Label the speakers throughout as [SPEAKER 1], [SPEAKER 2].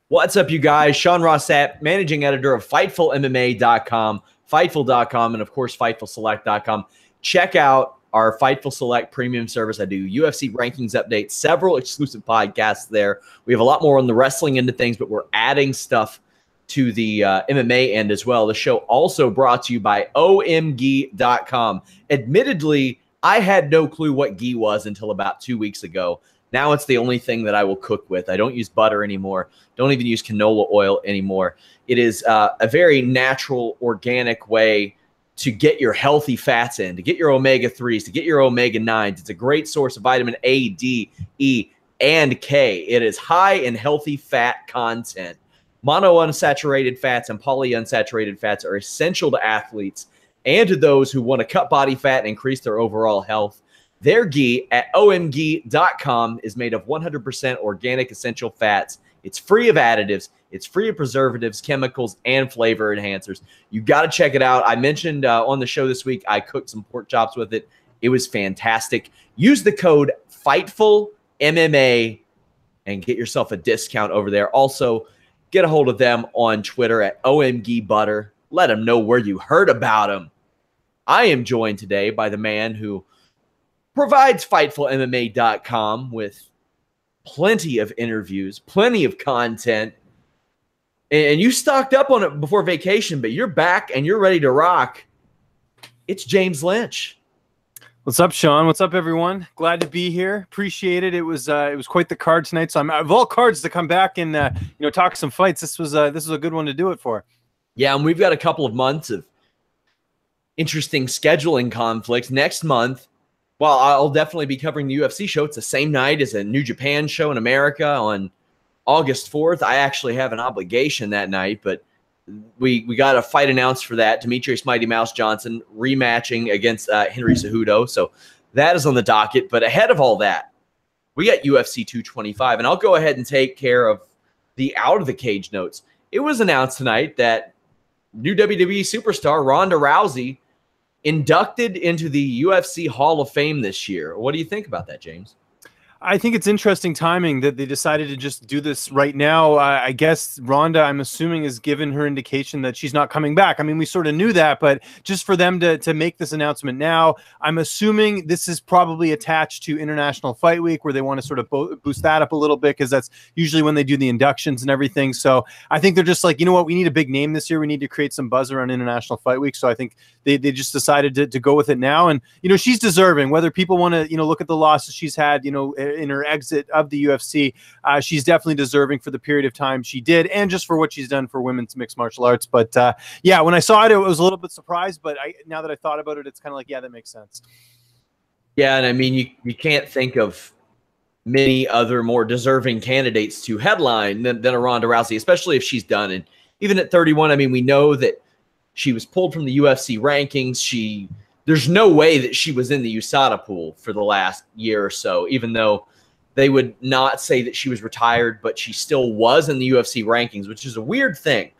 [SPEAKER 1] What's up, you guys? Sean Ross Sapp, managing editor of FightfulMMA.com, Fightful.com, and of course, FightfulSelect.com. Check out our Fightful Select premium service. I do UFC rankings updates, several exclusive podcasts there. We have a lot more on the wrestling end of things, but we're adding stuff to the MMA end as well. The show also brought to you by OMGi.com. Admittedly, I had no clue what ghee was until about 2 weeks ago. Now it's the only thing that I will cook with. I don't use butter anymore. Don't even use canola oil anymore. It is a very natural, organic way to get your healthy fats in, to get your omega-3s, to get your omega-9s. It's a great source of vitamin A, D, E, and K. It is high in healthy fat content. Monounsaturated fats and polyunsaturated fats are essential to athletes and to those who want to cut body fat and increase their overall health. Their ghee at omg.com is made of 100% organic essential fats. It's free of additives. It's free of preservatives, chemicals, and flavor enhancers. You got to check it out. I mentioned on the show this week, I cooked some pork chops with it. It was fantastic. Use the code FIGHTFULMMA and get yourself a discount over there. Also, get a hold of them on Twitter at OMGButter. Let them know where you heard about them. I am joined today by the man who provides FightfulMMA.com with plenty of interviews, plenty of content. And you stocked up on it before vacation, but you're back and you're ready to rock. It's James Lynch.
[SPEAKER 2] What's up, Sean? What's up, everyone? Glad to be here. Appreciate it. It was quite the card tonight. So I'm of all cards to come back and talk some fights. This was a good one to do it for.
[SPEAKER 1] Yeah, and we've got a couple of months of interesting scheduling conflicts. Next month, well, I'll definitely be covering the UFC show. It's the same night as a New Japan show in America on August 4th. I actually have an obligation that night, but we got a fight announced for that. Demetrius Mighty Mouse Johnson rematching against Henry Cejudo. So that is on the docket. But ahead of all that, we got UFC 225. And I'll go ahead and take care of the out of the cage notes. It was announced tonight that new WWE superstar Ronda Rousey inducted into the UFC Hall of Fame this year. What do you think about that, James?
[SPEAKER 2] I think it's interesting timing that they decided to just do this right now. I guess Ronda, I'm assuming, has given her indication that she's not coming back. I mean, we sort of knew that, but just for them to make this announcement now, I'm assuming this is probably attached to International Fight Week, where they want to sort of boost that up a little bit, because that's usually when they do the inductions and everything. So I think they're just like, you know what, we need a big name this year. We need to create some buzz around International Fight Week. So I think they just decided to go with it now. And, she's deserving, whether people want to, look at the losses she's had, in her exit of the UFC. She's definitely deserving for the period of time she did, and just for what she's done for women's mixed martial arts. But yeah, when I saw it, it was a little bit surprised, but now that I thought about it, it's kind of like, yeah, that makes sense.
[SPEAKER 1] Yeah, and I mean, you can't think of many other more deserving candidates to headline than a Ronda Rousey, especially if she's done. And even at 31, I mean, we know that she was pulled from the UFC rankings. There's no way that she was in the USADA pool for the last year or so, even though they would not say that she was retired, but she still was in the UFC rankings, which is a weird thing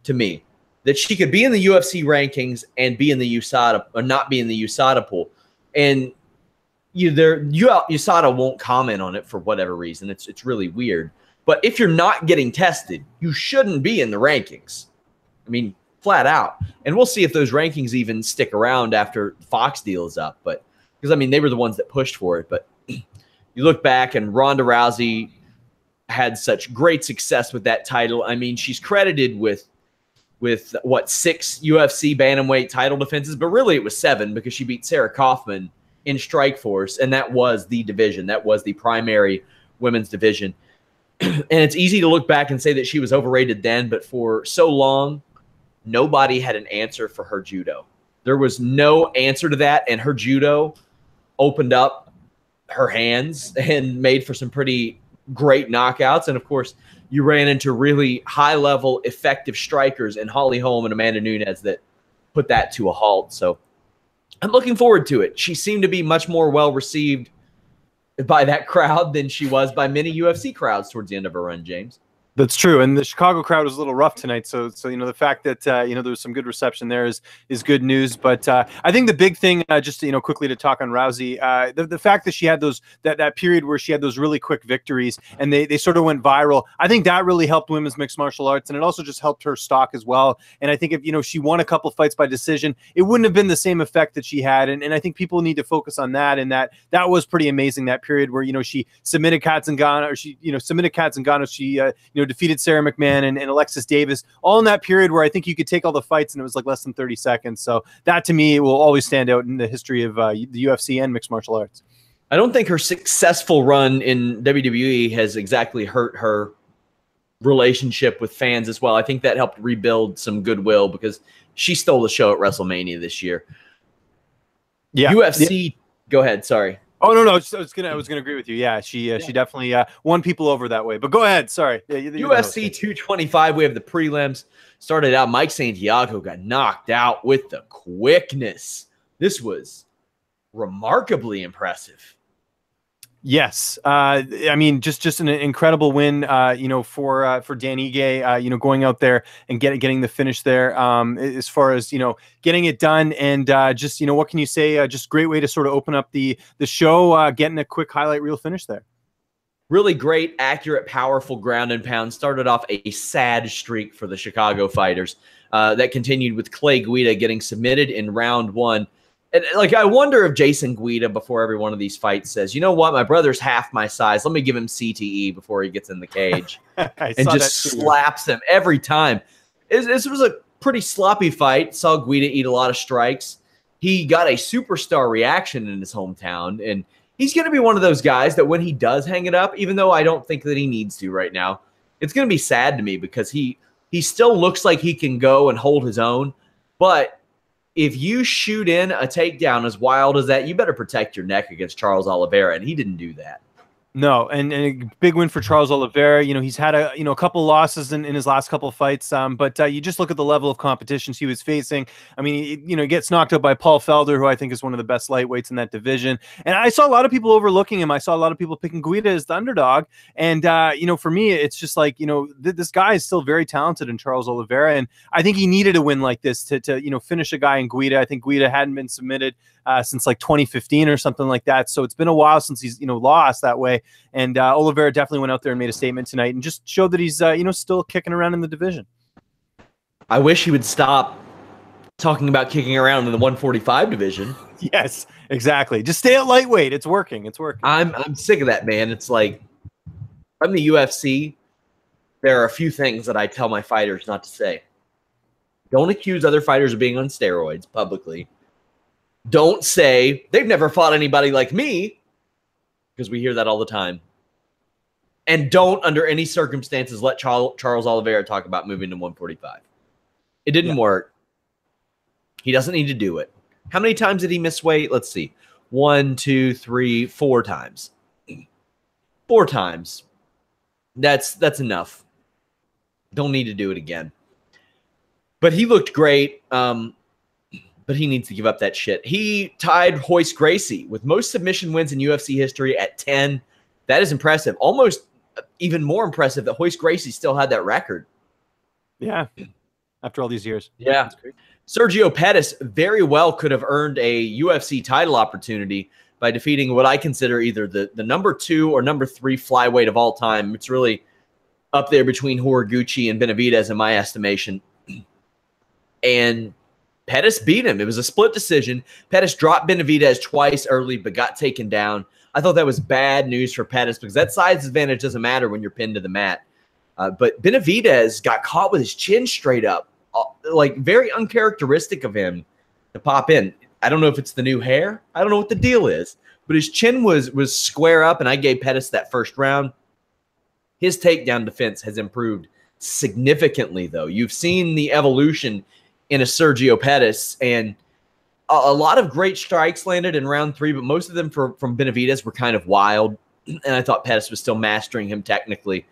[SPEAKER 1] to me, that she could be in the UFC rankings and be in the USADA, or not be in the USADA pool. And USADA won't comment on it for whatever reason. It's really weird. But if you're not getting tested, you shouldn't be in the rankings. I mean, flat out. And we'll see if those rankings even stick around after Fox deal is up. But because, I mean, they were the ones that pushed for it. But you look back, and Ronda Rousey had such great success with that title. I mean, she's credited with what, 6 UFC bantamweight title defenses, but really it was 7, because she beat Sarah Kaufman in Strikeforce, and that was the division. That was the primary women's division. And it's easy to look back and say that she was overrated then, but for so long, nobody had an answer for her judo. There was no answer to that, and her judo opened up her hands and made for some pretty great knockouts. And of course, you ran into really high-level, effective strikers in Holly Holm and Amanda Nunes that put that to a halt. So I'm looking forward to it. She seemed to be much more well-received by that crowd than she was by many UFC crowds towards the end of her run, James.
[SPEAKER 2] That's true, and the Chicago crowd was a little rough tonight. So the fact that there was some good reception there is good news. But I think the big thing, just quickly to talk on Rousey, the fact that she had that period where she had those really quick victories and they sort of went viral. I think that really helped women's mixed martial arts, and it also just helped her stock as well. And I think if she won a couple fights by decision, it wouldn't have been the same effect that she had. And I think people need to focus on that. And that was pretty amazing, that period where she submitted Katzengano, or she submitted Katzengano, she defeated Sarah McMahon and Alexis Davis, all in that period where I think you could take all the fights and it was like less than 30 seconds. So that to me will always stand out in the history of the UFC and mixed martial arts.
[SPEAKER 1] I don't think her successful run in WWE has exactly hurt her relationship with fans as well. I think that helped rebuild some goodwill because she stole the show at WrestleMania this year.
[SPEAKER 2] Yeah.
[SPEAKER 1] UFC, go ahead. Sorry.
[SPEAKER 2] Oh no, I was gonna agree with you. Yeah, she definitely won people over that way. But go ahead. Sorry. Yeah,
[SPEAKER 1] UFC 225. We have the prelims. Started out. Mike Santiago got knocked out with the quickness. This was remarkably impressive.
[SPEAKER 2] Yes, I mean just an incredible win, for Dan Ige, going out there and getting the finish there. As far as getting it done, and just what can you say? Just great way to sort of open up the show, getting a quick highlight reel finish there.
[SPEAKER 1] Really great, accurate, powerful ground and pound. Started off a sad streak for the Chicago fighters that continued with Clay Guida getting submitted in round 1. And, I wonder if Jason Guida, before every one of these fights, says, you know what, my brother's half my size. Let me give him CTE before he gets in the cage. And just slaps him every time. This was a pretty sloppy fight. Saw Guida eat a lot of strikes. He got a superstar reaction in his hometown. And he's going to be one of those guys that when he does hang it up, even though I don't think that he needs to right now, it's going to be sad to me because he still looks like he can go and hold his own. But if you shoot in a takedown as wild as that, you better protect your neck against Charles Oliveira, and he didn't do that.
[SPEAKER 2] No, and a big win for Charles Oliveira. He's had a couple losses in his last couple of fights, but you just look at the level of competitions he was facing. I mean, he gets knocked out by Paul Felder, who I think is one of the best lightweights in that division. And I saw a lot of people overlooking him. I saw a lot of people picking Guida as the underdog. And, for me, it's just like, this guy is still very talented in Charles Oliveira. And I think he needed a win like this to finish a guy in Guida. I think Guida hadn't been submitted since like 2015 or something like that. So it's been a while since he's, lost that way. And Oliveira definitely went out there and made a statement tonight and just showed that he's, still kicking around in the division.
[SPEAKER 1] I wish he would stop talking about kicking around in the 145 division.
[SPEAKER 2] Yes, exactly. Just stay at lightweight. It's working. It's working.
[SPEAKER 1] I'm sick of that, man. It's like, I'm the UFC. There are a few things that I tell my fighters not to say. Don't accuse other fighters of being on steroids publicly. Don't say they've never fought anybody like me, because we hear that all the time. And don't, under any circumstances, let Charles Oliveira talk about moving to 145. It didn't work. He doesn't need to do it. How many times did he miss weight? Let's see. 1, 2, 3, 4 times. 4 times. That's enough. Don't need to do it again. But he looked great. But he needs to give up that shit. He tied Royce Gracie with most submission wins in UFC history at 10. That is impressive. Almost even more impressive that Royce Gracie still had that record.
[SPEAKER 2] Yeah. After all these years.
[SPEAKER 1] Yeah.
[SPEAKER 2] That's great.
[SPEAKER 1] Sergio Pettis very well could have earned a UFC title opportunity by defeating what I consider either the number 2 or number 3 flyweight of all time. It's really up there between Horiguchi and Benavidez in my estimation. And Pettis beat him. It was a split decision. Pettis dropped Benavidez twice early, but got taken down. I thought that was bad news for Pettis because that size advantage doesn't matter when you're pinned to the mat. But Benavidez got caught with his chin straight up, like very uncharacteristic of him to pop in. I don't know if it's the new hair. I don't know what the deal is, but his chin was square up, and I gave Pettis that first round. His takedown defense has improved significantly, though. You've seen the evolution in a Sergio Pettis, and a lot of great strikes landed in round 3, but most of them from Benavidez were kind of wild, and I thought Pettis was still mastering him technically.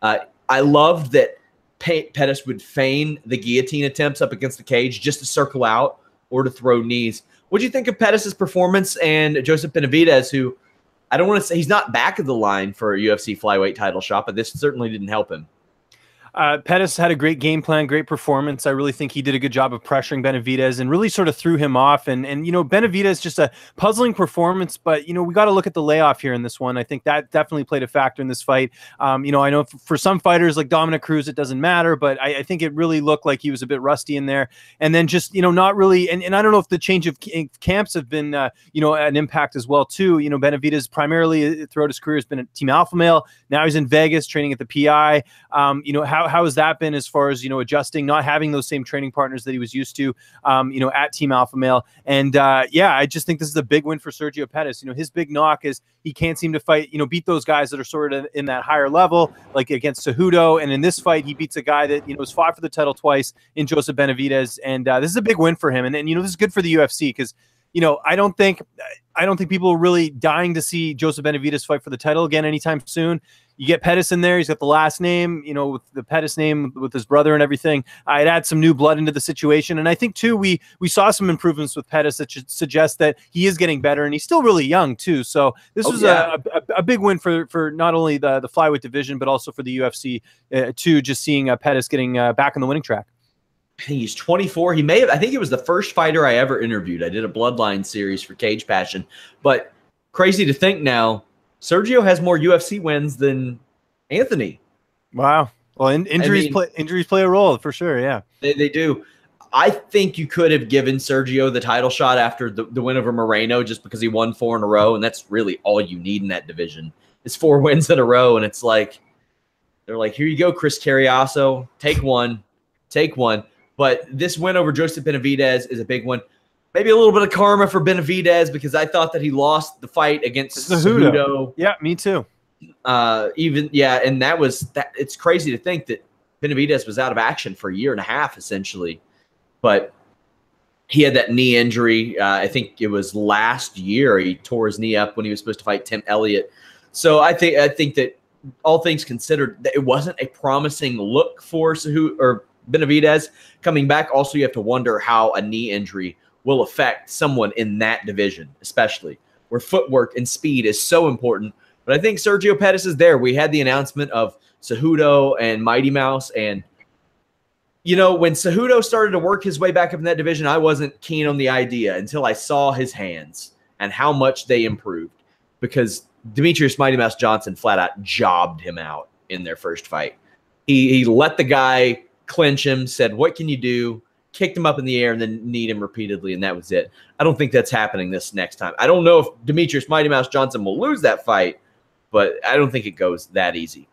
[SPEAKER 1] I loved that Pettis would feign the guillotine attempts up against the cage just to circle out or to throw knees. What do you think of Pettis' performance and Joseph Benavidez, who I don't want to say he's not back of the line for a UFC flyweight title shot, but this certainly didn't help him?
[SPEAKER 2] Pettis had a great game plan, great performance. I really think he did a good job of pressuring Benavidez and really sort of threw him off. And Benavidez, just a puzzling performance, but, we got to look at the layoff here in this one. I think that definitely played a factor in this fight. I know for some fighters like Dominic Cruz, it doesn't matter, but I think it really looked like he was a bit rusty in there. And then just, not really. And I don't know if the change of camps have been, an impact as well, too. Benavidez primarily throughout his career has been at Team Alpha Male. Now he's in Vegas training at the PI. How has that been as far as, adjusting, not having those same training partners that he was used to, at Team Alpha Male. And I just think this is a big win for Sergio Pettis. His big knock is he can't seem to fight, beat those guys that are sort of in that higher level, like against Cejudo. And in this fight, he beats a guy that, has fought for the title twice in Joseph Benavidez. And this is a big win for him. And this is good for the UFC because, I don't think people are really dying to see Joseph Benavidez fight for the title again anytime soon. You get Pettis in there. He's got the last name, with the Pettis name with his brother and everything. It adds some new blood into the situation. And I think, too, we saw some improvements with Pettis that should suggest that he is getting better. And he's still really young, too. So this was a big win for not only the flyweight division, but also for the UFC, too, just seeing Pettis getting back on the winning track.
[SPEAKER 1] He's 24. I think it was the first fighter I ever interviewed. I did a Bloodline series for Cage Passion. But crazy to think now, Sergio has more UFC wins than Anthony.
[SPEAKER 2] Wow. Well, injuries play a role for sure. Yeah,
[SPEAKER 1] they do. I think you could have given Sergio the title shot after the win over Moreno just because he won 4 in a row, and that's really all you need in that division. It's 4 wins in a row, and it's like they're like, here you go, Chris Carriasso, take one. But this win over Joseph Benavidez is a big one. Maybe a little bit of karma for Benavidez because I thought that he lost the fight against Cejudo.
[SPEAKER 2] Yeah, me too.
[SPEAKER 1] And it's crazy to think that Benavidez was out of action for a year and a half essentially. But he had that knee injury. I think it was last year he tore his knee up when he was supposed to fight Tim Elliott. So I think that all things considered, that it wasn't a promising look for Benavidez coming back. Also, you have to wonder how a knee injury will affect someone in that division, especially where footwork and speed is so important. But I think Sergio Pettis is there. We had the announcement of Cejudo and Mighty Mouse. And, when Cejudo started to work his way back up in that division, I wasn't keen on the idea until I saw his hands and how much they improved because Demetrius Mighty Mouse Johnson flat out jobbed him out in their first fight. He let the guy clinch him, said, what can you do? Kicked him up in the air and then kneed him repeatedly, and that was it. I don't think that's happening this next time. I don't know if Demetrius Mighty Mouse Johnson will lose that fight, but I don't think it goes that easy.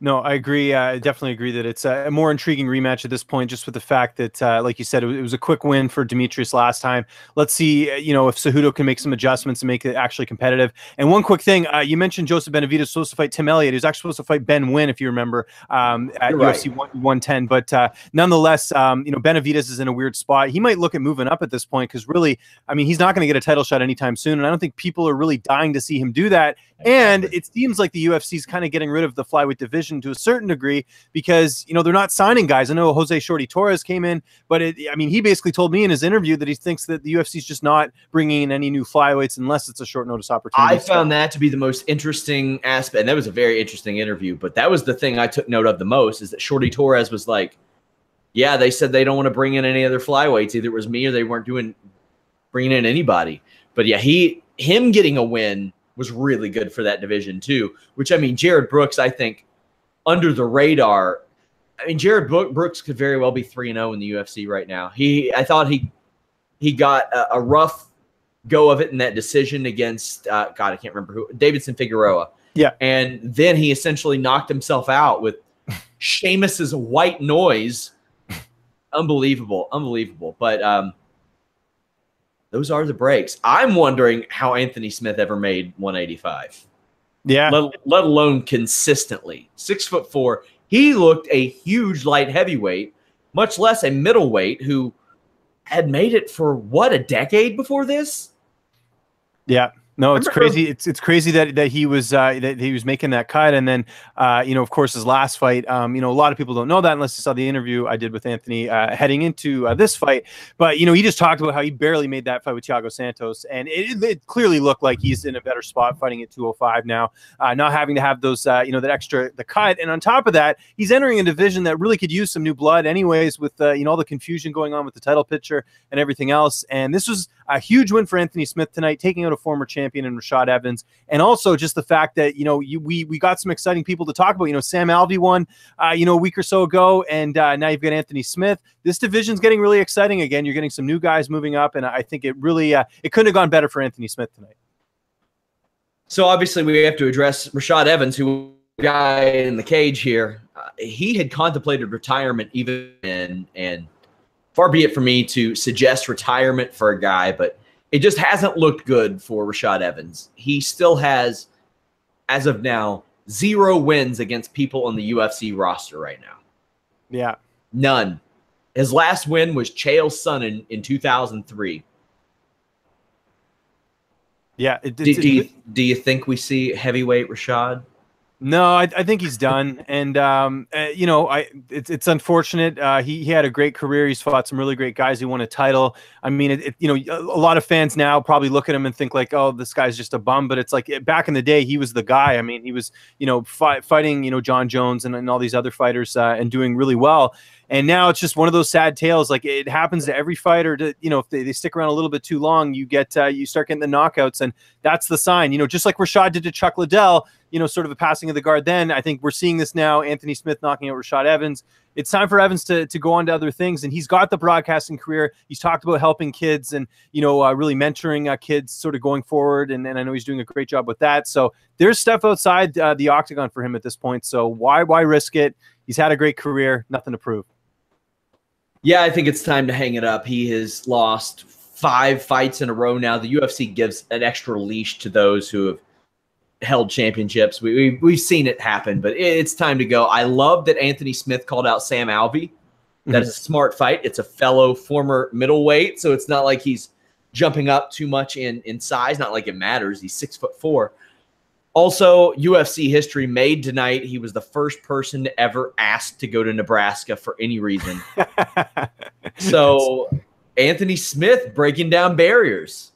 [SPEAKER 2] No, I agree. I definitely agree that it's a more intriguing rematch at this point, just with the fact that, like you said, it was a quick win for Demetrius last time. Let's see, if Cejudo can make some adjustments and make it actually competitive. And one quick thing, you mentioned Joseph Benavidez supposed to fight Tim Elliott. He was actually supposed to fight Ben Nguyen, if you remember, at UFC 110. But nonetheless, Benavidez is in a weird spot. He might look at moving up at this point because really, he's not going to get a title shot anytime soon. And I don't think people are really dying to see him do that. And it seems like the UFC is kind of getting rid of the flyweight division to a certain degree because, they're not signing guys. I know Jose Shorty Torres came in, but he basically told me in his interview that he thinks that the UFC is just not bringing in any new flyweights unless it's a short notice opportunity.
[SPEAKER 1] I found that to be the most interesting aspect. And that was a very interesting interview, but that was the thing I took note of the most is that Shorty Torres was like, yeah, they said they don't want to bring in any other flyweights. Either it was me or they weren't bringing in anybody. But yeah, him getting a win was really good for that division too, which Jared Brooks, I think, under the radar. Jared Brooks could very well be 3-0 in the UFC right now. I thought he got a rough go of it in that decision against I can't remember who, Davidson Figueroa.
[SPEAKER 2] Yeah. And
[SPEAKER 1] then he essentially knocked himself out with Sheamus's white noise. Unbelievable. But those are the breaks. I'm wondering how Anthony Smith ever made 185.
[SPEAKER 2] Yeah.
[SPEAKER 1] Let alone consistently. 6'4". He looked a huge light heavyweight, much less a middleweight who had made it for a decade before this?
[SPEAKER 2] Yeah. No, it's crazy. It's crazy that he was making that cut, and then of course his last fight. A lot of people don't know that unless you saw the interview I did with Anthony heading into this fight. But he just talked about how he barely made that fight with Thiago Santos, and it clearly looked like he's in a better spot fighting at 205 now, not having to have those the cut, and on top of that, he's entering a division that really could use some new blood, anyways, with all the confusion going on with the title picture and everything else. And this was a huge win for Anthony Smith tonight, taking out a former champion in Rashad Evans, and also just the fact that we got some exciting people to talk about. Sam Alvey won a week or so ago, and now you've got Anthony Smith. This division's getting really exciting again. You're getting some new guys moving up, and I think it really it couldn't have gone better for Anthony Smith tonight.
[SPEAKER 1] So obviously we have to address Rashad Evans, who guy in the cage here. He had contemplated retirement even, and far be it for me to suggest retirement for a guy, but it just hasn't looked good for Rashad Evans. He still has, as of now, 0 wins against people on the UFC roster right now.
[SPEAKER 2] Yeah.
[SPEAKER 1] None. His last win was Chael Sonnen in 2003.
[SPEAKER 2] Yeah.
[SPEAKER 1] Do you think we see heavyweight Rashad?
[SPEAKER 2] No, I think he's done, and it's unfortunate. He had a great career. He's fought some really great guys. He won a title. I mean, a lot of fans now probably look at him and think like, oh, this guy's just a bum. But it's like back in the day, he was the guy. I mean, he was fighting John Jones and all these other fighters and doing really well. And now it's just one of those sad tales. Like it happens to every fighter. If they stick around a little bit too long, you start getting the knockouts, and that's the sign. Just like Rashad did to Chuck Liddell. Sort of a passing of the guard. Then I think we're seeing this now. Anthony Smith knocking out Rashad Evans. It's time for Evans to go on to other things, and he's got the broadcasting career. He's talked about helping kids and really mentoring kids sort of going forward, and I know he's doing a great job with that. So there's stuff outside the octagon for him at this point. So why risk it? He's had a great career, nothing to prove.
[SPEAKER 1] Yeah, I think it's time to hang it up. He has lost 5 fights in a row now. The UFC gives an extra leash to those who have held championships. We've seen it happen, but it's time to go. I love that Anthony Smith called out Sam Alvey. That's a smart fight. It's a fellow former middleweight, so it's not like he's jumping up too much in size. Not like it matters. He's 6'4". Also, UFC history made tonight. He was the first person to ever ask to go to Nebraska for any reason. So Anthony Smith breaking down barriers.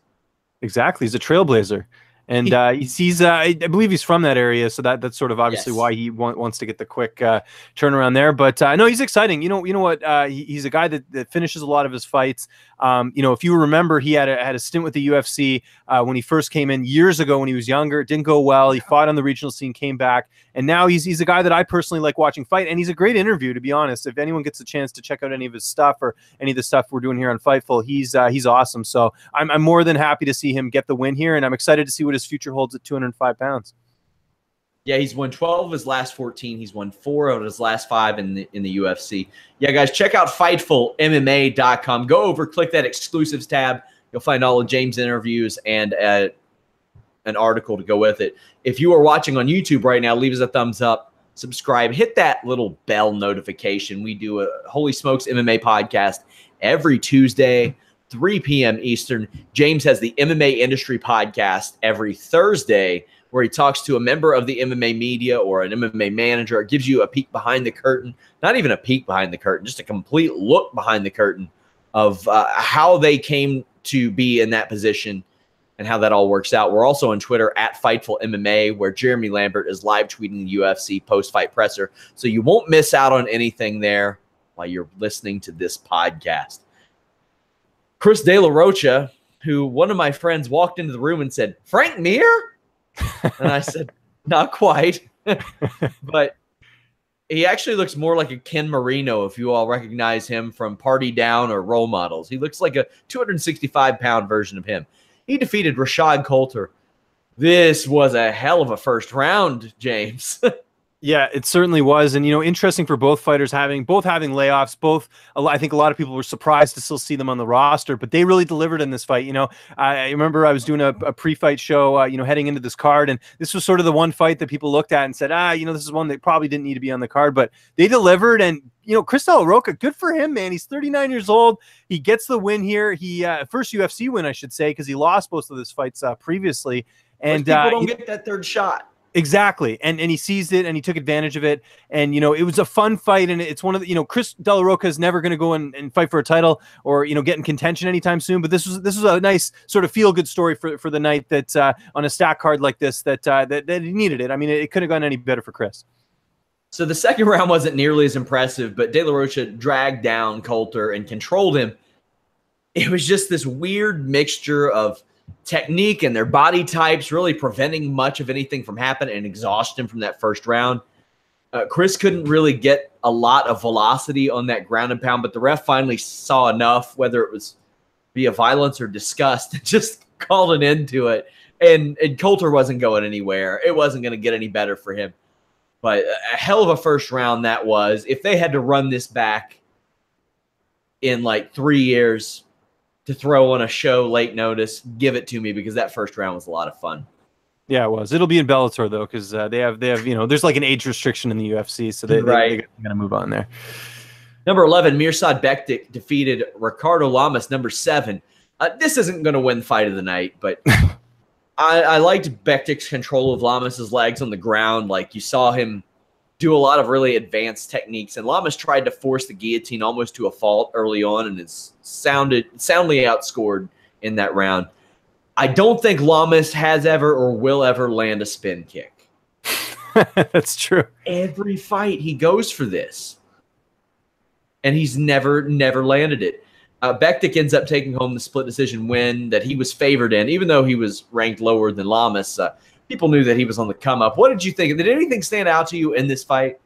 [SPEAKER 2] Exactly. He's a trailblazer. And he's I believe he's from that area, so that's sort of obviously why he wants to get the quick turnaround there. But no, he's exciting. You know what? He's a guy that finishes a lot of his fights. If you remember, he had a stint with the UFC when he first came in years ago when he was younger. It didn't go well. He fought on the regional scene, came back, and now he's a guy that I personally like watching fight. And he's a great interview, to be honest. If anyone gets a chance to check out any of his stuff or any of the stuff we're doing here on Fightful, he's awesome. So I'm more than happy to see him get the win here, and I'm excited to see what his future holds at 205 pounds.
[SPEAKER 1] Yeah, he's won 12 of his last 14. He's won 4 out of his last 5 in the UFC. Yeah, guys, check out FightfulMMA.com. Go over, click that exclusives tab. You'll find all of James' interviews and an article to go with it. If you are watching on YouTube right now, leave us a thumbs up, subscribe, hit that little bell notification. We do a Holy Smokes MMA podcast every Tuesday, 3 p.m. Eastern. James has the MMA Industry Podcast every Thursday, where he talks to a member of the MMA media or an MMA manager. It gives you a peek behind the curtain, not even a peek behind the curtain, just a complete look behind the curtain of how they came to be in that position and how that all works out. We're also on Twitter at Fightful MMA, where Jeremy Lambert is live tweeting the UFC post-fight presser. So you won't miss out on anything there while you're listening to this podcast. Chris De La Rocha, who one of my friends walked into the room and said, "Frank Mir?" And I said, "Not quite." But he actually looks more like a Ken Marino, if you all recognize him from Party Down or Role Models. He looks like a 265-pound version of him. He defeated Rashad Coulter. This was a hell of a first round, James.
[SPEAKER 2] Yeah, it certainly was. And, interesting for both fighters both having layoffs, I think a lot of people were surprised to still see them on the roster, but they really delivered in this fight. I remember I was doing a pre-fight show, heading into this card, and this was sort of the one fight that people looked at and said, this is one that probably didn't need to be on the card, but they delivered. And, Chris De La Roca, good for him, man. He's 39 years old. He gets the win here. He, first UFC win, I should say, because he lost both of his fights previously. And
[SPEAKER 1] people don't get that third shot.
[SPEAKER 2] Exactly. And he seized it and he took advantage of it. And, it was a fun fight. And it's one of the, Chris De La Roca is never going to go and fight for a title or, get in contention anytime soon. But this was a nice sort of feel good story for the night that on a stack card like this, that he needed it. I mean, it couldn't have gone any better for Chris.
[SPEAKER 1] So the second round wasn't nearly as impressive, but De La Rocha dragged down Coulter and controlled him. It was just this weird mixture of technique and their body types really preventing much of anything from happening and exhaustion from that first round. Chris couldn't really get a lot of velocity on that ground and pound, but the ref finally saw enough, whether it was via violence or disgust, and just called an end to it. And Coulter wasn't going anywhere. It wasn't going to get any better for him. But a hell of a first round that was. If they had to run this back in like 3 years to throw on a show late notice, give it to me, because that first round was a lot of fun.
[SPEAKER 2] Yeah, it was. It'll be in Bellator though, because they have there's like an age restriction in the UFC, so they're going to move on there.
[SPEAKER 1] Number 11, Mirsad Bektic defeated Ricardo Lamas, number 7. This isn't going to win fight of the night, but I liked Bektic's control of Lamas's legs on the ground. Like, you saw him do a lot of really advanced techniques, and Lamas tried to force the guillotine almost to a fault early on, and it's soundly outscored in that round. I don't think Lamas has ever or will ever land a spin kick.
[SPEAKER 2] That's true.
[SPEAKER 1] Every fight he goes for this, and he's never landed it. Bektic ends up taking home the split decision win that he was favored in, even though he was ranked lower than Lamas. People knew that he was on the come up. What did you think? Did anything stand out to you in this fight?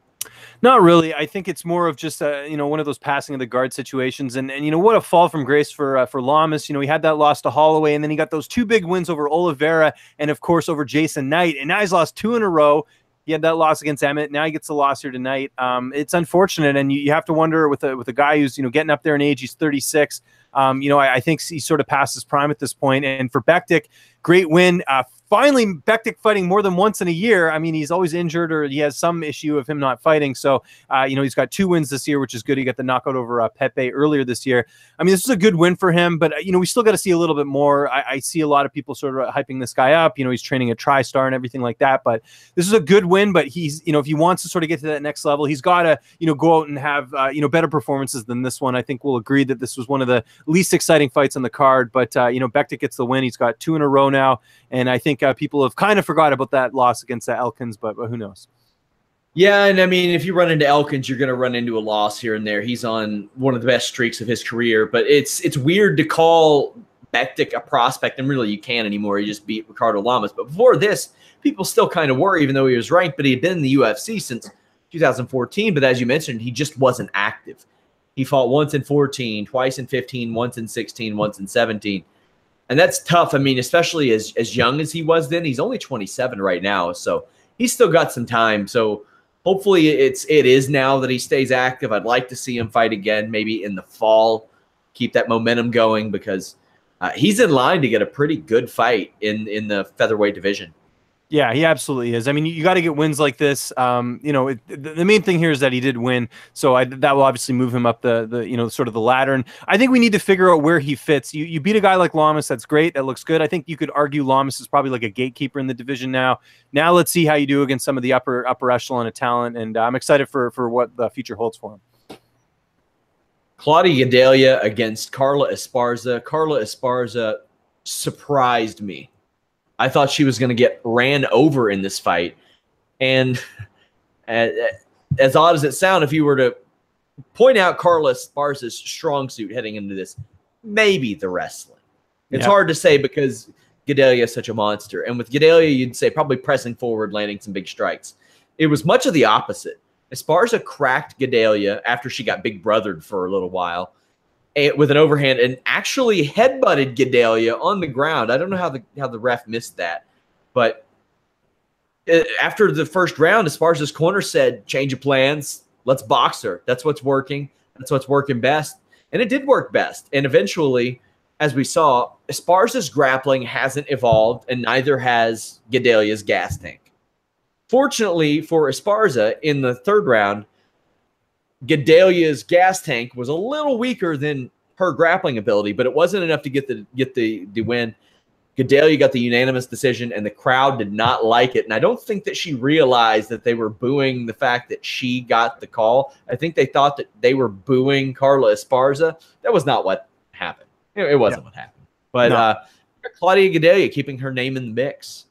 [SPEAKER 2] Not really. I think it's more of just one of those passing of the guard situations, and what a fall from grace for Lamas. He had that loss to Holloway, and then he got those 2 big wins over Oliveira and of course over Jason Knight, and now he's lost 2 in a row. He had that loss against Emmett. Now he gets the loss here tonight. It's unfortunate, and you have to wonder with a guy who's getting up there in age. He's 36. I think he's sort of past his prime at this point. And for Bektic, great win. Finally, Bektic fighting more than once in a year. I mean, he's always injured or he has some issue of him not fighting. So, he's got 2 wins this year, which is good. He got the knockout over Pepe earlier this year. I mean, this is a good win for him, but, we still got to see a little bit more. I see a lot of people sort of hyping this guy up. He's training at TriStar and everything like that. But this is a good win. But he's, if he wants to sort of get to that next level, he's got to, go out and have, better performances than this one. I think we'll agree that this was one of the least exciting fights on the card. But, Bektic gets the win. He's got 2 in a row now. And I think people have kind of forgot about that loss against Elkins, but who knows?
[SPEAKER 1] Yeah, and I mean, if you run into Elkins, you're going to run into a loss here and there. He's on one of the best streaks of his career, but it's weird to call Bektic a prospect, and really you can't anymore. He just beat Ricardo Lamas. But before this, people still kind of worry, even though he was ranked, but he had been in the UFC since 2014. But as you mentioned, he just wasn't active. He fought once in 14, twice in 15, once in 16, once in 17. And that's tough. I mean, especially as young as he was then. He's only 27 right now, so he's still got some time. So hopefully it is now that he stays active. I'd like to see him fight again, maybe in the fall, keep that momentum going, because he's in line to get a pretty good fight in the featherweight division.
[SPEAKER 2] Yeah, he absolutely is. I mean, you got to get wins like this. The main thing here is that he did win, so that will obviously move him up the sort of the ladder. And I think we need to figure out where he fits. You beat a guy like Lamas, that's great, that looks good. I think you could argue Lamas is probably like a gatekeeper in the division now. Now let's see how you do against some of the upper echelon of talent, and I'm excited for what the future holds for him.
[SPEAKER 1] Claudia Gadelha against Carla Esparza. Carla Esparza surprised me. I thought she was going to get ran over in this fight. And as odd as it sounds, if you were to point out Carla Esparza's strong suit heading into this, maybe the wrestling. It's hard to say because Gadelha is such a monster. And with Gadelha, you'd say probably pressing forward, landing some big strikes. It was much of the opposite. Esparza cracked Gadelha after she got big brothered for a little while with an overhand and actually headbutted Gadelha on the ground. I don't know how the ref missed that, but after the first round, Esparza's corner said, change of plans. Let's box her. That's what's working. That's what's working best. And it did work best. And eventually, as we saw, Esparza's grappling hasn't evolved, and neither has Gedalia's gas tank. Fortunately for Esparza, in the third round, Gedalia's gas tank was a little weaker than her grappling ability, but it wasn't enough to get the win. Gedalia got the unanimous decision, and the crowd did not like it. And I don't think that she realized that they were booing the fact that she got the call. I think they thought that they were booing Carla Esparza. That was not what happened. It wasn't what happened. But no. Claudia Gedalia keeping her name in the mix.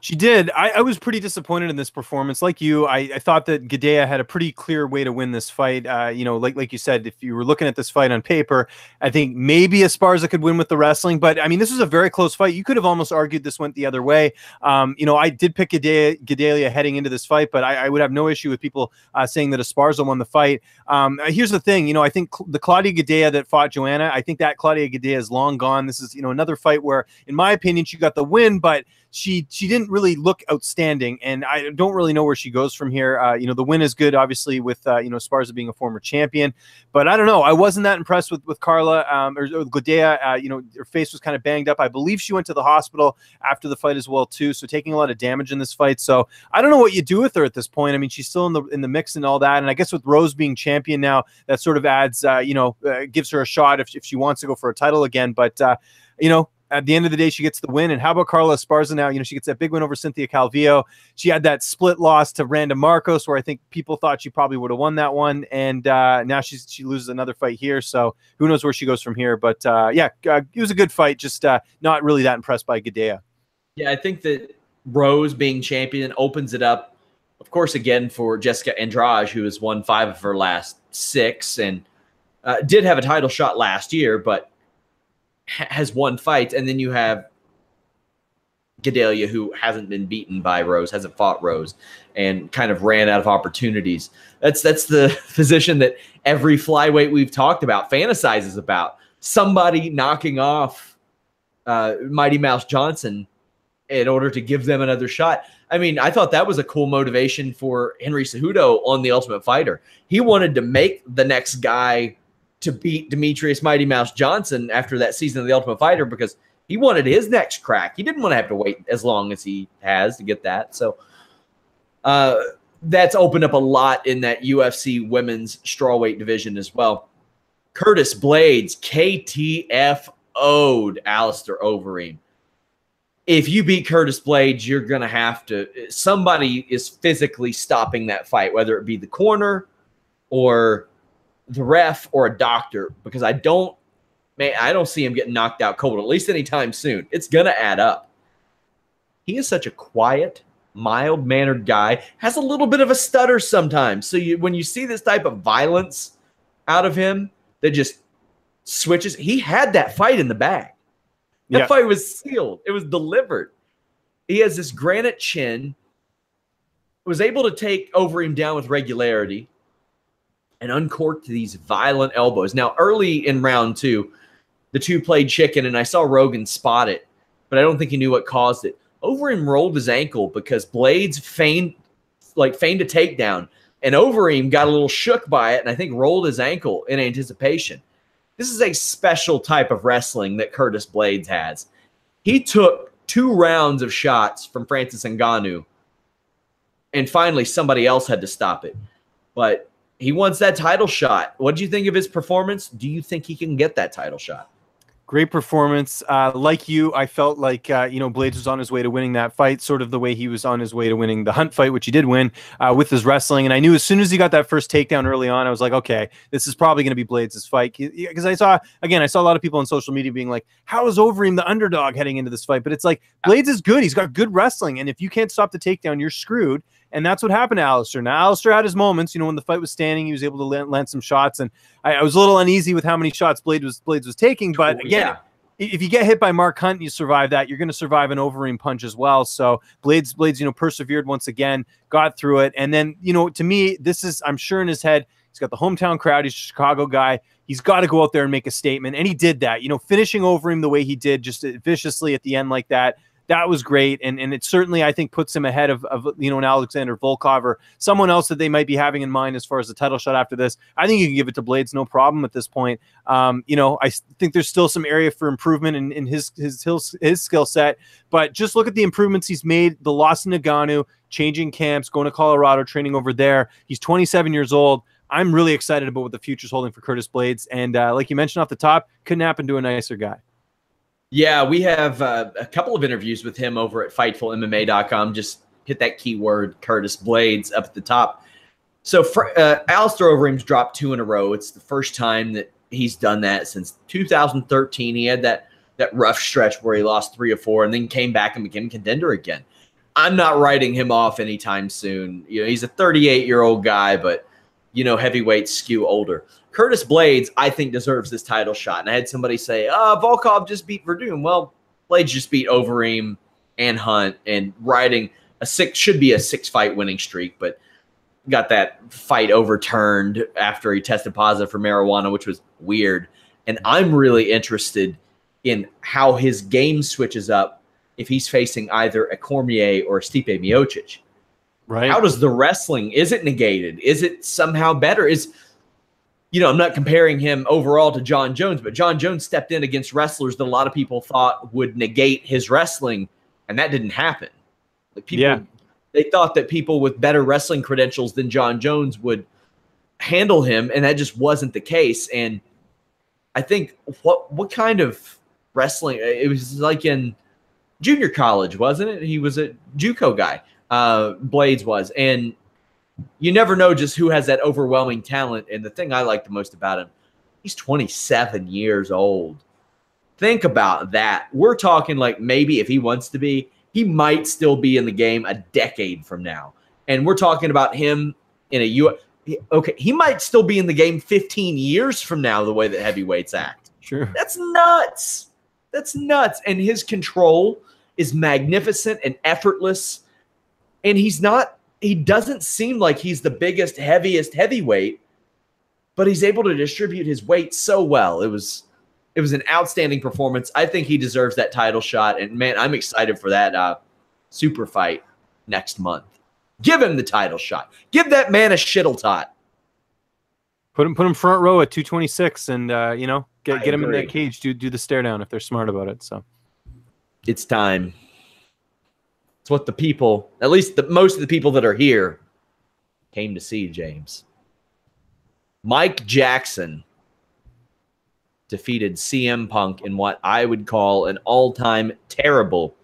[SPEAKER 2] She did. I was pretty disappointed in this performance. Like you, I thought that Gedalia had a pretty clear way to win this fight. You know, like you said, if you were looking at this fight on paper, I think maybe Esparza could win with the wrestling. But, I mean, this was a very close fight. You could have almost argued this went the other way. You know, I did pick Gedalia heading into this fight, but I would have no issue with people saying that Esparza won the fight. Here's the thing. You know, I think the Claudia Gedalia that fought Joanna, I think that Claudia Gedalia is long gone. This is, you know, another fight where, in my opinion, she got the win, but she didn't really look outstanding, and I don't really know where she goes from here. You know, the win is good, obviously, with you know, Esparza being a former champion, but I don't know. I wasn't that impressed with Carla or Gedalia. You know, her face was kind of banged up. I believe she went to the hospital after the fight as well too, so taking a lot of damage in this fight. So I don't know what you do with her at this point. I mean, she's still in the mix and all that, and I guess with Rose being champion now, that sort of adds you know, gives her a shot if she wants to go for a title again. But you know, at the end of the day, she gets the win. And how about Carla Esparza now? You know, she gets that big win over Cynthia Calvillo. She had that split loss to Randa Marcos, where I think people thought she probably would have won that one. And now she loses another fight here. So who knows where she goes from here. But yeah, it was a good fight. Just not really that impressed by Gedalia.
[SPEAKER 1] Yeah, I think that Rose being champion opens it up, of course, again for Jessica Andrade, who has won 5 of her last 6 and did have a title shot last year, but has won fights. And then you have Gedalia, who hasn't been beaten by Rose, hasn't fought Rose, and kind of ran out of opportunities. That's the position that every flyweight we've talked about fantasizes about. Somebody knocking off Mighty Mouse Johnson in order to give them another shot. I mean, I thought that was a cool motivation for Henry Cejudo on The Ultimate Fighter. He wanted to make the next guy to beat Demetrius Mighty Mouse Johnson after that season of The Ultimate Fighter, because he wanted his next crack. He didn't want to have to wait as long as he has to get that. So that's opened up a lot in that UFC women's strawweight division as well. Curtis Blades KTFO'd Alistair Overeem. If you beat Curtis Blades, you're going to have to – somebody is physically stopping that fight, whether it be the corner or – the ref or a doctor, because I don't see him getting knocked out cold, at least anytime soon. It's going to add up. He is such a quiet, mild-mannered guy, has a little bit of a stutter sometimes. So when you see this type of violence out of him that just switches, he had that fight in the bag. That fight was sealed. It was delivered. He has this granite chin, was able to take Overeem down with regularity, and uncorked these violent elbows. Now, early in round 2, the two played chicken, and I saw Rogan spot it, but I don't think he knew what caused it. Overeem rolled his ankle because Blades feigned a takedown, and Overeem got a little shook by it, and I think rolled his ankle in anticipation. This is a special type of wrestling that Curtis Blades has. He took 2 rounds of shots from Francis Ngannou, and finally somebody else had to stop it. But he wants that title shot. What do you think of his performance? Do you think he can get that title shot?
[SPEAKER 2] Great performance. Like you, I felt like, you know, Blades was on his way to winning that fight, sort of the way he was on his way to winning the Hunt fight, which he did win with his wrestling. And I knew as soon as he got that first takedown early on, I was like, okay, this is probably going to be Blades' fight. Because I saw a lot of people on social media being like, how is Overeem the underdog heading into this fight? But it's like, Blades is good. He's got good wrestling. And if you can't stop the takedown, you're screwed. And that's what happened to Alistair. Now, Alistair had his moments. You know, when the fight was standing, he was able to land some shots. And I was a little uneasy with how many shots Blades was taking. But again, if you get hit by Mark Hunt and you survive that, you're going to survive an Overeem punch as well. So Blades, you know, persevered once again, got through it. And then, you know, to me, this is, I'm sure in his head, he's got the hometown crowd. He's a Chicago guy. He's got to go out there and make a statement. And he did that, you know, finishing Overeem the way he did, just viciously at the end like that. that was great. And it certainly, I think, puts him ahead of an Alexander Volkov or someone else that they might be having in mind as far as the title shot after this. I think you can give it to Blaydes, no problem at this point. I think there's still some area for improvement in his skill set, but just look at the improvements he's made. The loss in Nagano, changing camps, going to Colorado, training over there. He's 27 years old. I'm really excited about what the future's holding for Curtis Blaydes. And like you mentioned off the top, couldn't happen to a nicer guy.
[SPEAKER 1] Yeah, we have a couple of interviews with him over at FightfulMMA.com. Just hit that keyword, Curtis Blaydes, up at the top. So Alistair Overeem's dropped 2 in a row. It's the first time that he's done that since 2013. He had that rough stretch where he lost 3 or 4 and then came back and became a contender again. I'm not writing him off anytime soon. He's a 38-year-old guy, but heavyweights skew older. Curtis Blaydes, I think, deserves this title shot. And I had somebody say, Volkov just beat Verdun. Well, Blaydes just beat Overeem and Hunt, and riding should be a 6-fight winning streak, but got that fight overturned after he tested positive for marijuana, which was weird. And I'm really interested in how his game switches up if he's facing either a Cormier or a Stipe Miocic.
[SPEAKER 2] Right.
[SPEAKER 1] How does the wrestling, is it negated? Is it somehow better? I'm not comparing him overall to John Jones, but John Jones stepped in against wrestlers that a lot of people thought would negate his wrestling, and that didn't happen. They thought that people with better wrestling credentials than John Jones would handle him, and that just wasn't the case. And I think what kind of wrestling, it was like in junior college, wasn't it? He was a JUCO guy. Blaydes was, and you never know just who has that overwhelming talent. And the thing I like the most about him, he's 27 years old. Think about that. We're talking like maybe if he wants to be, he might still be in the game a decade from now. And we're talking about him in he might still be in the game 15 years from now, the way that heavyweights act.
[SPEAKER 2] Sure.
[SPEAKER 1] That's nuts. That's nuts. And his control is magnificent and effortless. And he doesn't seem like he's the biggest, heaviest heavyweight, but he's able to distribute his weight so well. It was an outstanding performance. I think he deserves that title shot. And man, I'm excited for that super fight next month. Give him the title shot. Give that man a shittle tot.
[SPEAKER 2] Put him front row at 226 and get him in that cage. Do the stare down if they're smart about it. So
[SPEAKER 1] it's time. It's what the people, at least most of the people that are here, came to see, James. Mike Jackson defeated CM Punk in what I would call an all-time terrible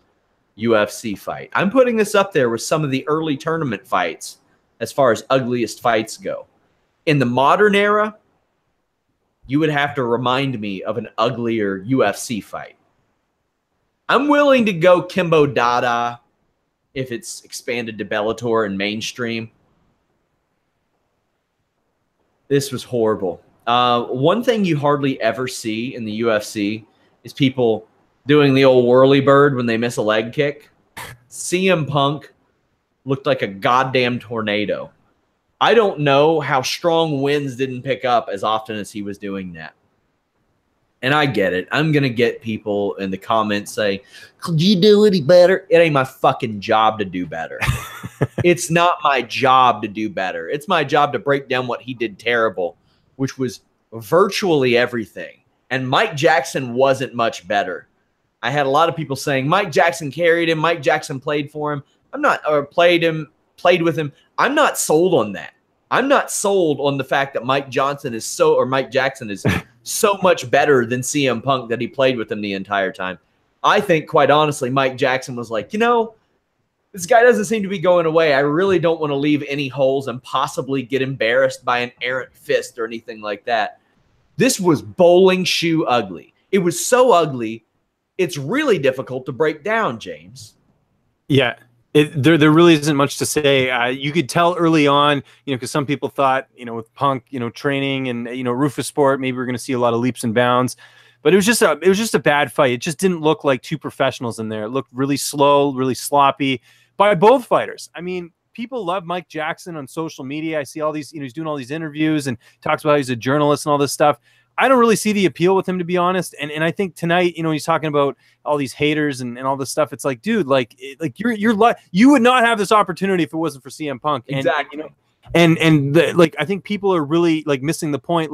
[SPEAKER 1] UFC fight. I'm putting this up there with some of the early tournament fights as far as ugliest fights go. In the modern era, you would have to remind me of an uglier UFC fight. I'm willing to go Kimbo Dada if it's expanded to Bellator and mainstream. This was horrible. One thing you hardly ever see in the UFC is people doing the old whirly bird when they miss a leg kick. CM Punk looked like a goddamn tornado. I don't know how strong winds didn't pick up as often as he was doing that. And I get it. I'm going to get people in the comments saying, could you do any better? It ain't my fucking job to do better. It's not my job to do better. It's my job to break down what he did terrible, which was virtually everything. And Mike Jackson wasn't much better. I had a lot of people saying Mike Jackson carried him. Mike Jackson played for him. Played with him. I'm not sold on that. I'm not sold on the fact that Mike Jackson is so much better than CM Punk that he played with him the entire time. I think, quite honestly, Mike Jackson was like, this guy doesn't seem to be going away. I really don't want to leave any holes and possibly get embarrassed by an errant fist or anything like that. This was bowling shoe ugly. It was so ugly, it's really difficult to break down, James.
[SPEAKER 2] Yeah. There really isn't much to say. You could tell early on, because some people thought, with Punk, training and, Rufus Sport, maybe we're going to see a lot of leaps and bounds. But it was just a bad fight. It just didn't look like two professionals in there. It looked really slow, really sloppy by both fighters. I mean, people love Mike Jackson on social media. I see all these, he's doing all these interviews and talks about how he's a journalist and all this stuff. I don't really see the appeal with him, to be honest. And I think tonight, he's talking about all these haters and all this stuff. It's like, dude, you would not have this opportunity if it wasn't for CM Punk.
[SPEAKER 1] Exactly.
[SPEAKER 2] I think people are really missing the point.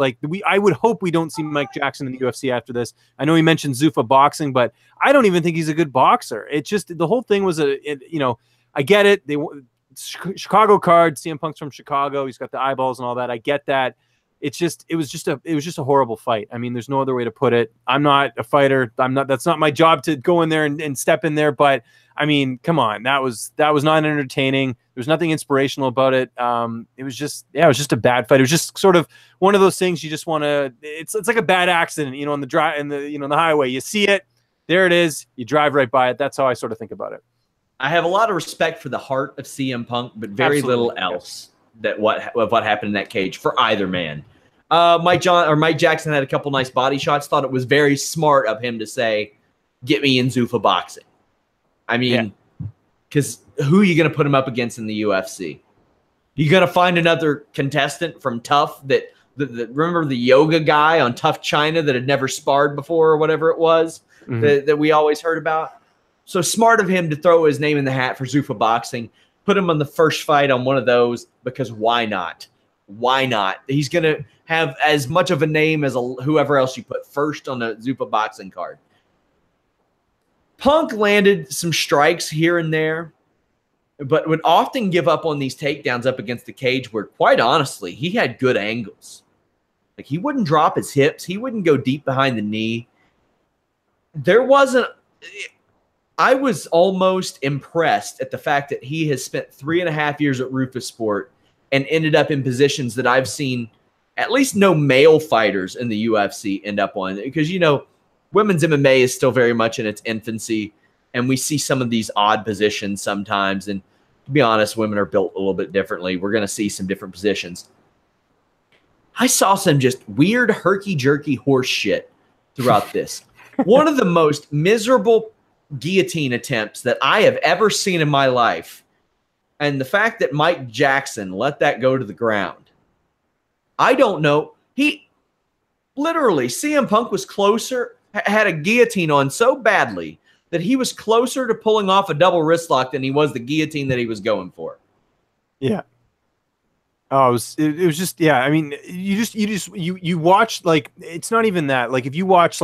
[SPEAKER 2] I would hope we don't see Mike Jackson in the UFC after this. I know he mentioned Zuffa boxing, but I don't even think he's a good boxer. It's just the whole thing was I get it. Chicago card. CM Punk's from Chicago. He's got the eyeballs and all that. I get that. It was just a horrible fight. I mean, there's no other way to put it. I'm not a fighter. That's not my job to go in there and step in there. But I mean, come on, that was not entertaining. There was nothing inspirational about it. It was just a bad fight. It was just sort of one of those things you just want to. It's like a bad accident, on the drive in the highway. You see it, there it is. You drive right by it. That's how I sort of think about it.
[SPEAKER 1] I have a lot of respect for the heart of CM Punk, but very little else that what happened in that cage for either man. Mike Jackson had a couple nice body shots. Thought it was very smart of him to say, "Get me in Zuffa boxing." I mean, because who are you going to put him up against in the UFC? You going to find another contestant from Tough remember the yoga guy on Tough China that had never sparred before or whatever it was that we always heard about? So smart of him to throw his name in the hat for Zuffa boxing, put him on the first fight on one of those, because why not? Why not? He's going to have as much of a name as whoever else you put first on the Zuffa boxing card. Punk landed some strikes here and there, but would often give up on these takedowns up against the cage where, quite honestly, he had good angles. Like, he wouldn't drop his hips. He wouldn't go deep behind the knee. I was almost impressed at the fact that he has spent 3.5 years at Rufus Sport and ended up in positions that I've seen at least no male fighters in the UFC end up on. Because, women's MMA is still very much in its infancy, and we see some of these odd positions sometimes. And to be honest, women are built a little bit differently. We're going to see some different positions. I saw some just weird herky-jerky horse shit throughout this. One of the most miserable guillotine attempts that I have ever seen in my life. And the fact that Mike Jackson let that go to the ground. I don't know. CM Punk was closer, had a guillotine on so badly that he was closer to pulling off a double wrist lock than he was the guillotine that he was going for. Yeah.
[SPEAKER 2] Oh, it was just, yeah. I mean, you watch, it's not even that. Like, if you watch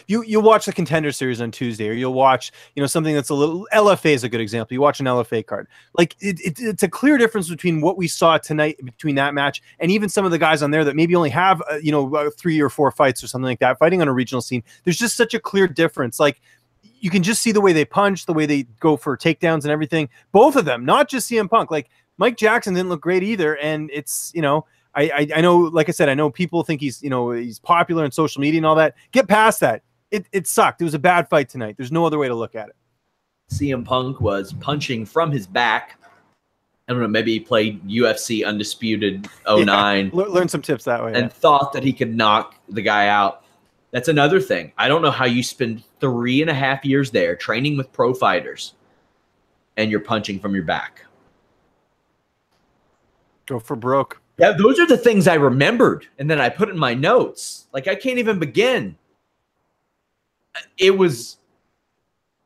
[SPEAKER 2] you'll watch the Contender Series on Tuesday, or you'll watch, something that's a little, LFA is a good example. You watch an LFA card. Like, it's a clear difference between what we saw tonight, between that match, and even some of the guys on there that maybe only have, 3 or 4 fights or something like that, fighting on a regional scene. There's just such a clear difference. Like, you can just see the way they punch, the way they go for takedowns and everything. Both of them, not just CM Punk. Like, Mike Jackson didn't look great either. And it's, I know, like I said, I know people think he's popular on social media and all that. Get past that. It sucked. It was a bad fight tonight. There's no other way to look at it.
[SPEAKER 1] CM Punk was punching from his back. I don't know, maybe he played UFC Undisputed 09.
[SPEAKER 2] Yeah, learn some tips that way.
[SPEAKER 1] And thought that he could knock the guy out. That's another thing. I don't know how you spend 3.5 years there training with pro fighters and you're punching from your back.
[SPEAKER 2] Go for broke.
[SPEAKER 1] Yeah, those are the things I remembered, and then I put in my notes. Like, I can't even begin. It was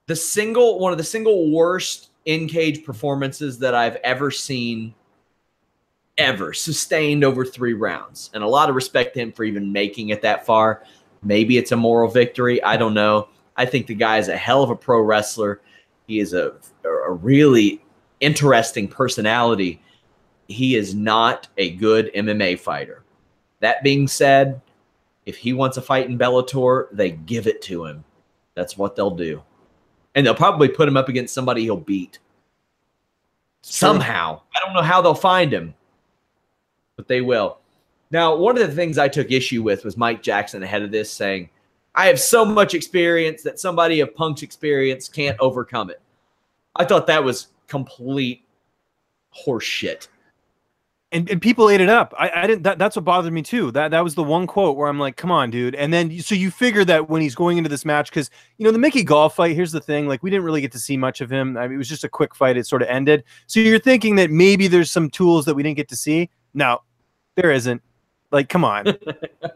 [SPEAKER 1] one of the single worst in-cage performances that I've ever seen, ever, sustained over 3 rounds. And a lot of respect to him for even making it that far. Maybe it's a moral victory. I don't know. I think the guy is a hell of a pro wrestler. He is a really interesting personality. He is not a good MMA fighter. That being said, if he wants a fight in Bellator, they give it to him. That's what they'll do. And they'll probably put him up against somebody he'll beat. Somehow. I don't know how they'll find him, but they will. Now, one of the things I took issue with was Mike Jackson ahead of this saying, I have so much experience that somebody of Punk's experience can't overcome it. I thought that was complete horse shit.
[SPEAKER 2] And people ate it up. I didn't. That's what bothered me too. That was the one quote where I'm like, "Come on, dude." And then so you figure that when he's going into this match, because the Mickey Gall fight. Here's the thing: like, we didn't really get to see much of him. I mean, it was just a quick fight. It sort of ended. So you're thinking that maybe there's some tools that we didn't get to see. No, there isn't. Like, come on.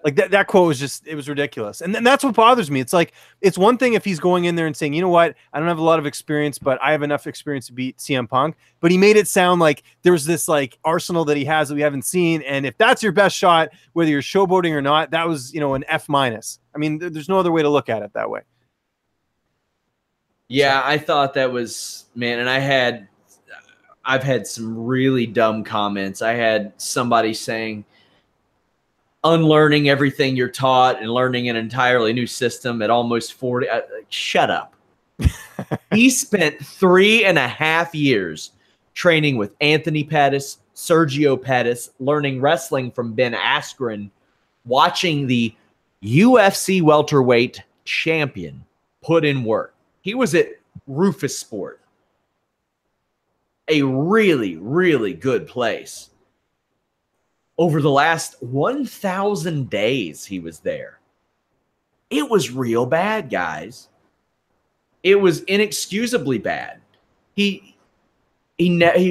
[SPEAKER 2] Like that quote was just, it was ridiculous. And that's what bothers me. It's like, it's one thing if he's going in there and saying, you know what, I don't have a lot of experience, but I have enough experience to beat CM Punk. But he made it sound like there's this like arsenal that he has that we haven't seen. And if that's your best shot, whether you're showboating or not, that was, you know, an F-. I mean, there's no other way to look at it that way.
[SPEAKER 1] Yeah, I thought that was, man, and I've had some really dumb comments. I had somebody saying, unlearning everything you're taught and learning an entirely new system at almost 40. Shut up. He spent 3.5 years training with Anthony Pettis, Sergio Pettis, learning wrestling from Ben Askren, watching the UFC welterweight champion put in work. He was at Rufus Sport, a really, really good place. Over the last 1,000 days he was there. It was real bad, guys. It was inexcusably bad. He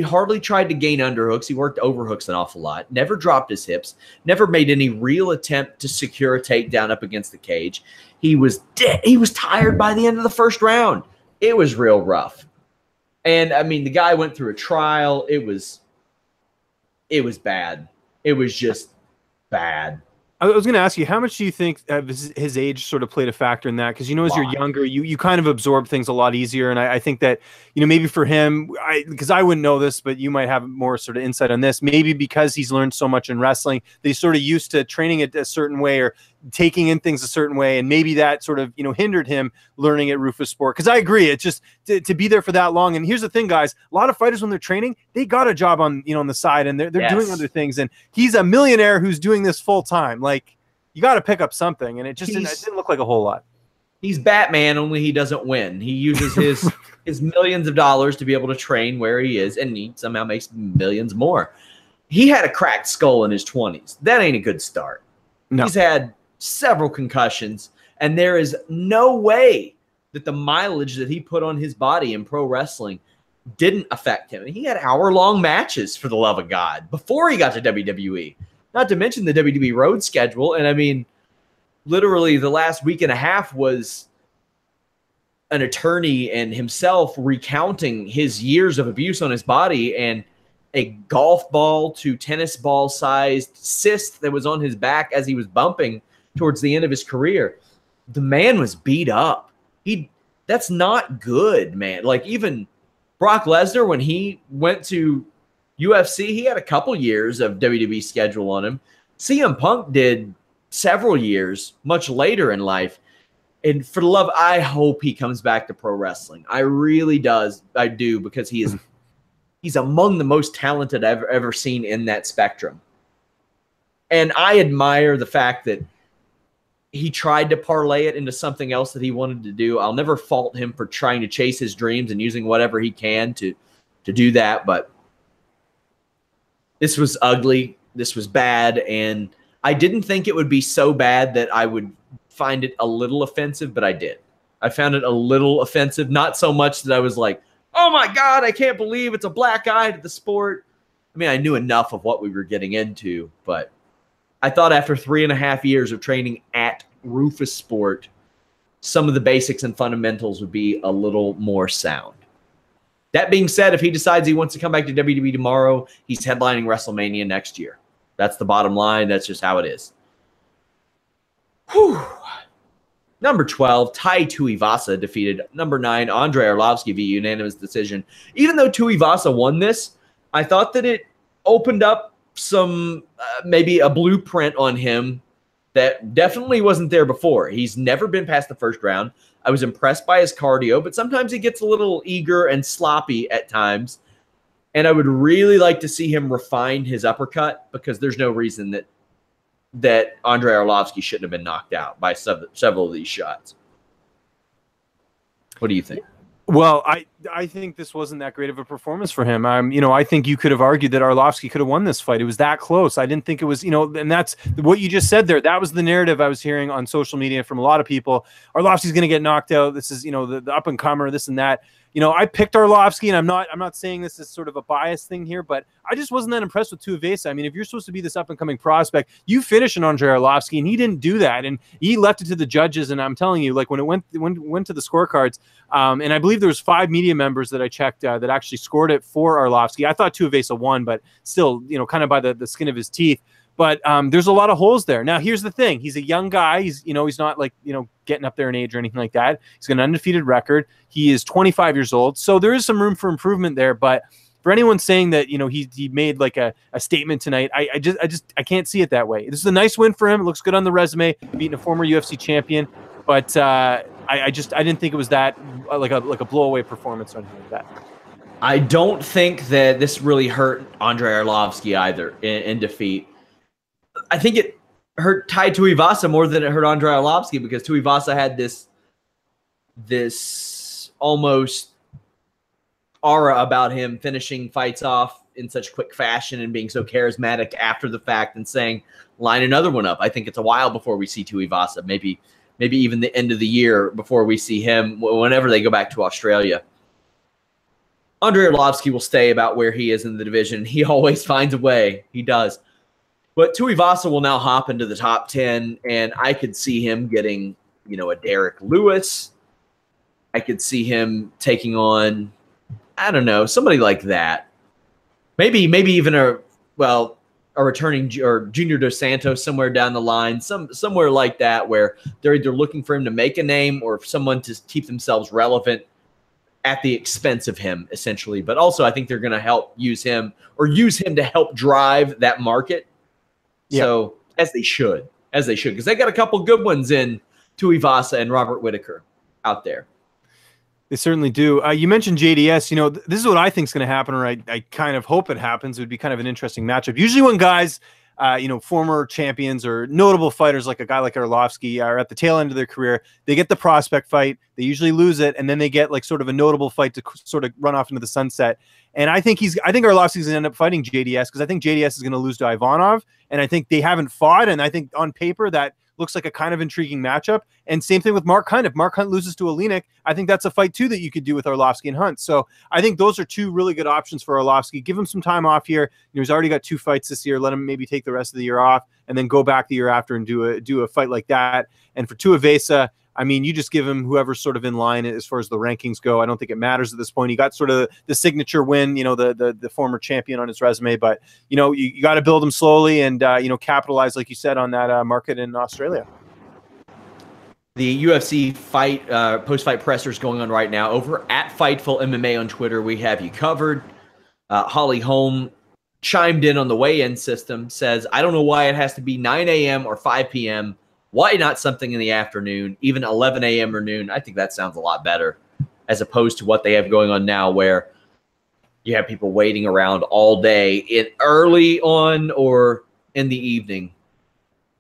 [SPEAKER 1] hardly tried to gain underhooks. He worked overhooks an awful lot. Never dropped his hips. Never made any real attempt to secure a takedown up against the cage. He was dead. He was tired by the end of the first round. It was real rough. And, I mean, the guy went through a trial. It was bad. It was just bad.
[SPEAKER 2] I was going to ask you, how much do you think his age sort of played a factor in that? Because, you know, as you're younger, you kind of absorb things a lot easier. And I think that, you know, maybe for him, because I wouldn't know this, but you might have more sort of insight on this. Maybe because he's learned so much in wrestling, that he's sort of used to training it a certain way or taking in things a certain way. And maybe that sort of, you know, hindered him learning at Rufus Sport. Because I agree, it's just to be there for that long. And here's the thing, guys, a lot of fighters when they're training, they got a job on, you know, on the side, and they're doing other things. And he's a millionaire who's doing this full time. Like, you got to pick up something, and it didn't look like a whole lot.
[SPEAKER 1] He's Batman, only he doesn't win. He uses his millions of dollars to be able to train where he is, and he somehow makes millions more. He had a cracked skull in his 20s. That ain't a good start. No. He's had several concussions, and there is no way that the mileage that he put on his body in pro wrestling didn't affect him. And he had hour-long matches, for the love of God, before he got to WWE. Not to mention the WWE road schedule. And I mean, literally the last week and a half was an attorney and himself recounting his years of abuse on his body and a golf ball to tennis ball sized cyst that was on his back as he was bumping towards the end of his career. The man was beat up. That's not good, man. Like, even Brock Lesnar, when he went to UFC, he had a couple years of WWE schedule on him. CM Punk did several years much later in life. And for the love, I hope he comes back to pro wrestling. I really do, because he's among the most talented I've ever seen in that spectrum. And I admire the fact that he tried to parlay it into something else that he wanted to do. I'll never fault him for trying to chase his dreams and using whatever he can to do that, but this was ugly. This was bad. And I didn't think it would be so bad that I would find it a little offensive, but I did. I found it a little offensive. Not so much that I was like, oh my God, I can't believe it's a black eye to the sport. I mean, I knew enough of what we were getting into, but I thought after 3.5 years of training at Rufus Sport, some of the basics and fundamentals would be a little more sound. That being said, if he decides he wants to come back to WWE tomorrow, he's headlining WrestleMania next year. That's the bottom line. That's just how it is. Whew. Number 12, Tai Tuivasa defeated number 9, Andrei Arlovski via unanimous decision. Even though Tuivasa won this, I thought that it opened up some, maybe a blueprint on him that definitely wasn't there before. He's never been past the first round. I was impressed by his cardio, but sometimes he gets a little eager and sloppy at times. And I would really like to see him refine his uppercut, because there's no reason that Andrei Arlovski shouldn't have been knocked out by several of these shots. What do you think?
[SPEAKER 2] Well, I think this wasn't that great of a performance for him. You know, I think you could have argued that Arlovski could have won this fight. It was that close. I didn't think it was, you know, and that's what you just said there. That was the narrative I was hearing on social media from a lot of people. Arlovski's going to get knocked out. This is, you know, the up and comer, this and that. I picked Arlovski, and I'm not saying this is sort of a bias thing here, but I just wasn't that impressed with Tuivasa. I mean, if you're supposed to be this up-and-coming prospect, you finish an Andrei Arlovski, and he didn't do that, and he left it to the judges. And I'm telling you, like when it went to the scorecards, and I believe there was 5 media members that I checked that actually scored it for Arlovski. I thought Tuivasa won, but still, kind of by the skin of his teeth. But there's a lot of holes there. Now, here's the thing. He's a young guy. He's not like, getting up there in age or anything like that. He's got an undefeated record. He is 25 years old. So there is some room for improvement there. But for anyone saying that, he made like a statement tonight, I can't see it that way. This is a nice win for him. It looks good on the resume, beating a former UFC champion. But I didn't think it was that like a blowaway performance or anything like that.
[SPEAKER 1] I don't think that this really hurt Andrei Arlovski either in defeat. I think it hurt Tai Tuivasa more than it hurt Andrei Arlovski, because Tuivasa had this almost aura about him, finishing fights off in such quick fashion and being so charismatic after the fact and saying, line another one up. I think it's a while before we see Tuivasa, maybe even the end of the year before we see him whenever they go back to Australia. Andrei Arlovski will stay about where he is in the division. He always finds a way. He does. But Tuivasa will now hop into the top 10, and I could see him getting, a Derek Lewis. I could see him taking on, I don't know, somebody like that. Maybe even a returning or Junior Dos Santos somewhere down the line, somewhere like that, where they're either looking for him to make a name or someone to keep themselves relevant at the expense of him, essentially. But also, I think they're going to use him to help drive that market. Yeah. So as they should, because they got a couple good ones in Tuivasa and Robert Whittaker out there.
[SPEAKER 2] They certainly do. You mentioned JDS. This is what I think is going to happen, or I kind of hope it happens. It would be kind of an interesting matchup. Usually when guys, former champions or notable fighters like a guy like Arlovski are at the tail end of their career, they get the prospect fight. They usually lose it, and then they get like sort of a notable fight to sort of run off into the sunset. And I think Arlovski's going to end up fighting JDS, because I think JDS is going to lose to Ivanov, and I think they haven't fought, and I think on paper that looks like a kind of intriguing matchup. And same thing with Mark Hunt. If Mark Hunt loses to Olenek, I think that's a fight too that you could do with Arlovski and Hunt. So I think those are 2 really good options for Arlovski. Give him some time off here. He's already got 2 fights this year. Let him maybe take the rest of the year off and then go back the year after and do a fight like that. And for Tuivasa, I mean, you just give him whoever's sort of in line as far as the rankings go. I don't think it matters at this point. He got sort of the signature win, the former champion on his resume. But, you got to build him slowly and, capitalize, like you said, on that market in Australia.
[SPEAKER 1] The UFC fight post-fight pressers going on right now over at Fightful MMA on Twitter. We have you covered. Holly Holm chimed in on the weigh-in system, says, I don't know why it has to be 9 a.m. or 5 p.m., why not something in the afternoon, even 11 a.m. or noon? I think that sounds a lot better as opposed to what they have going on now, where you have people waiting around all day early on or in the evening.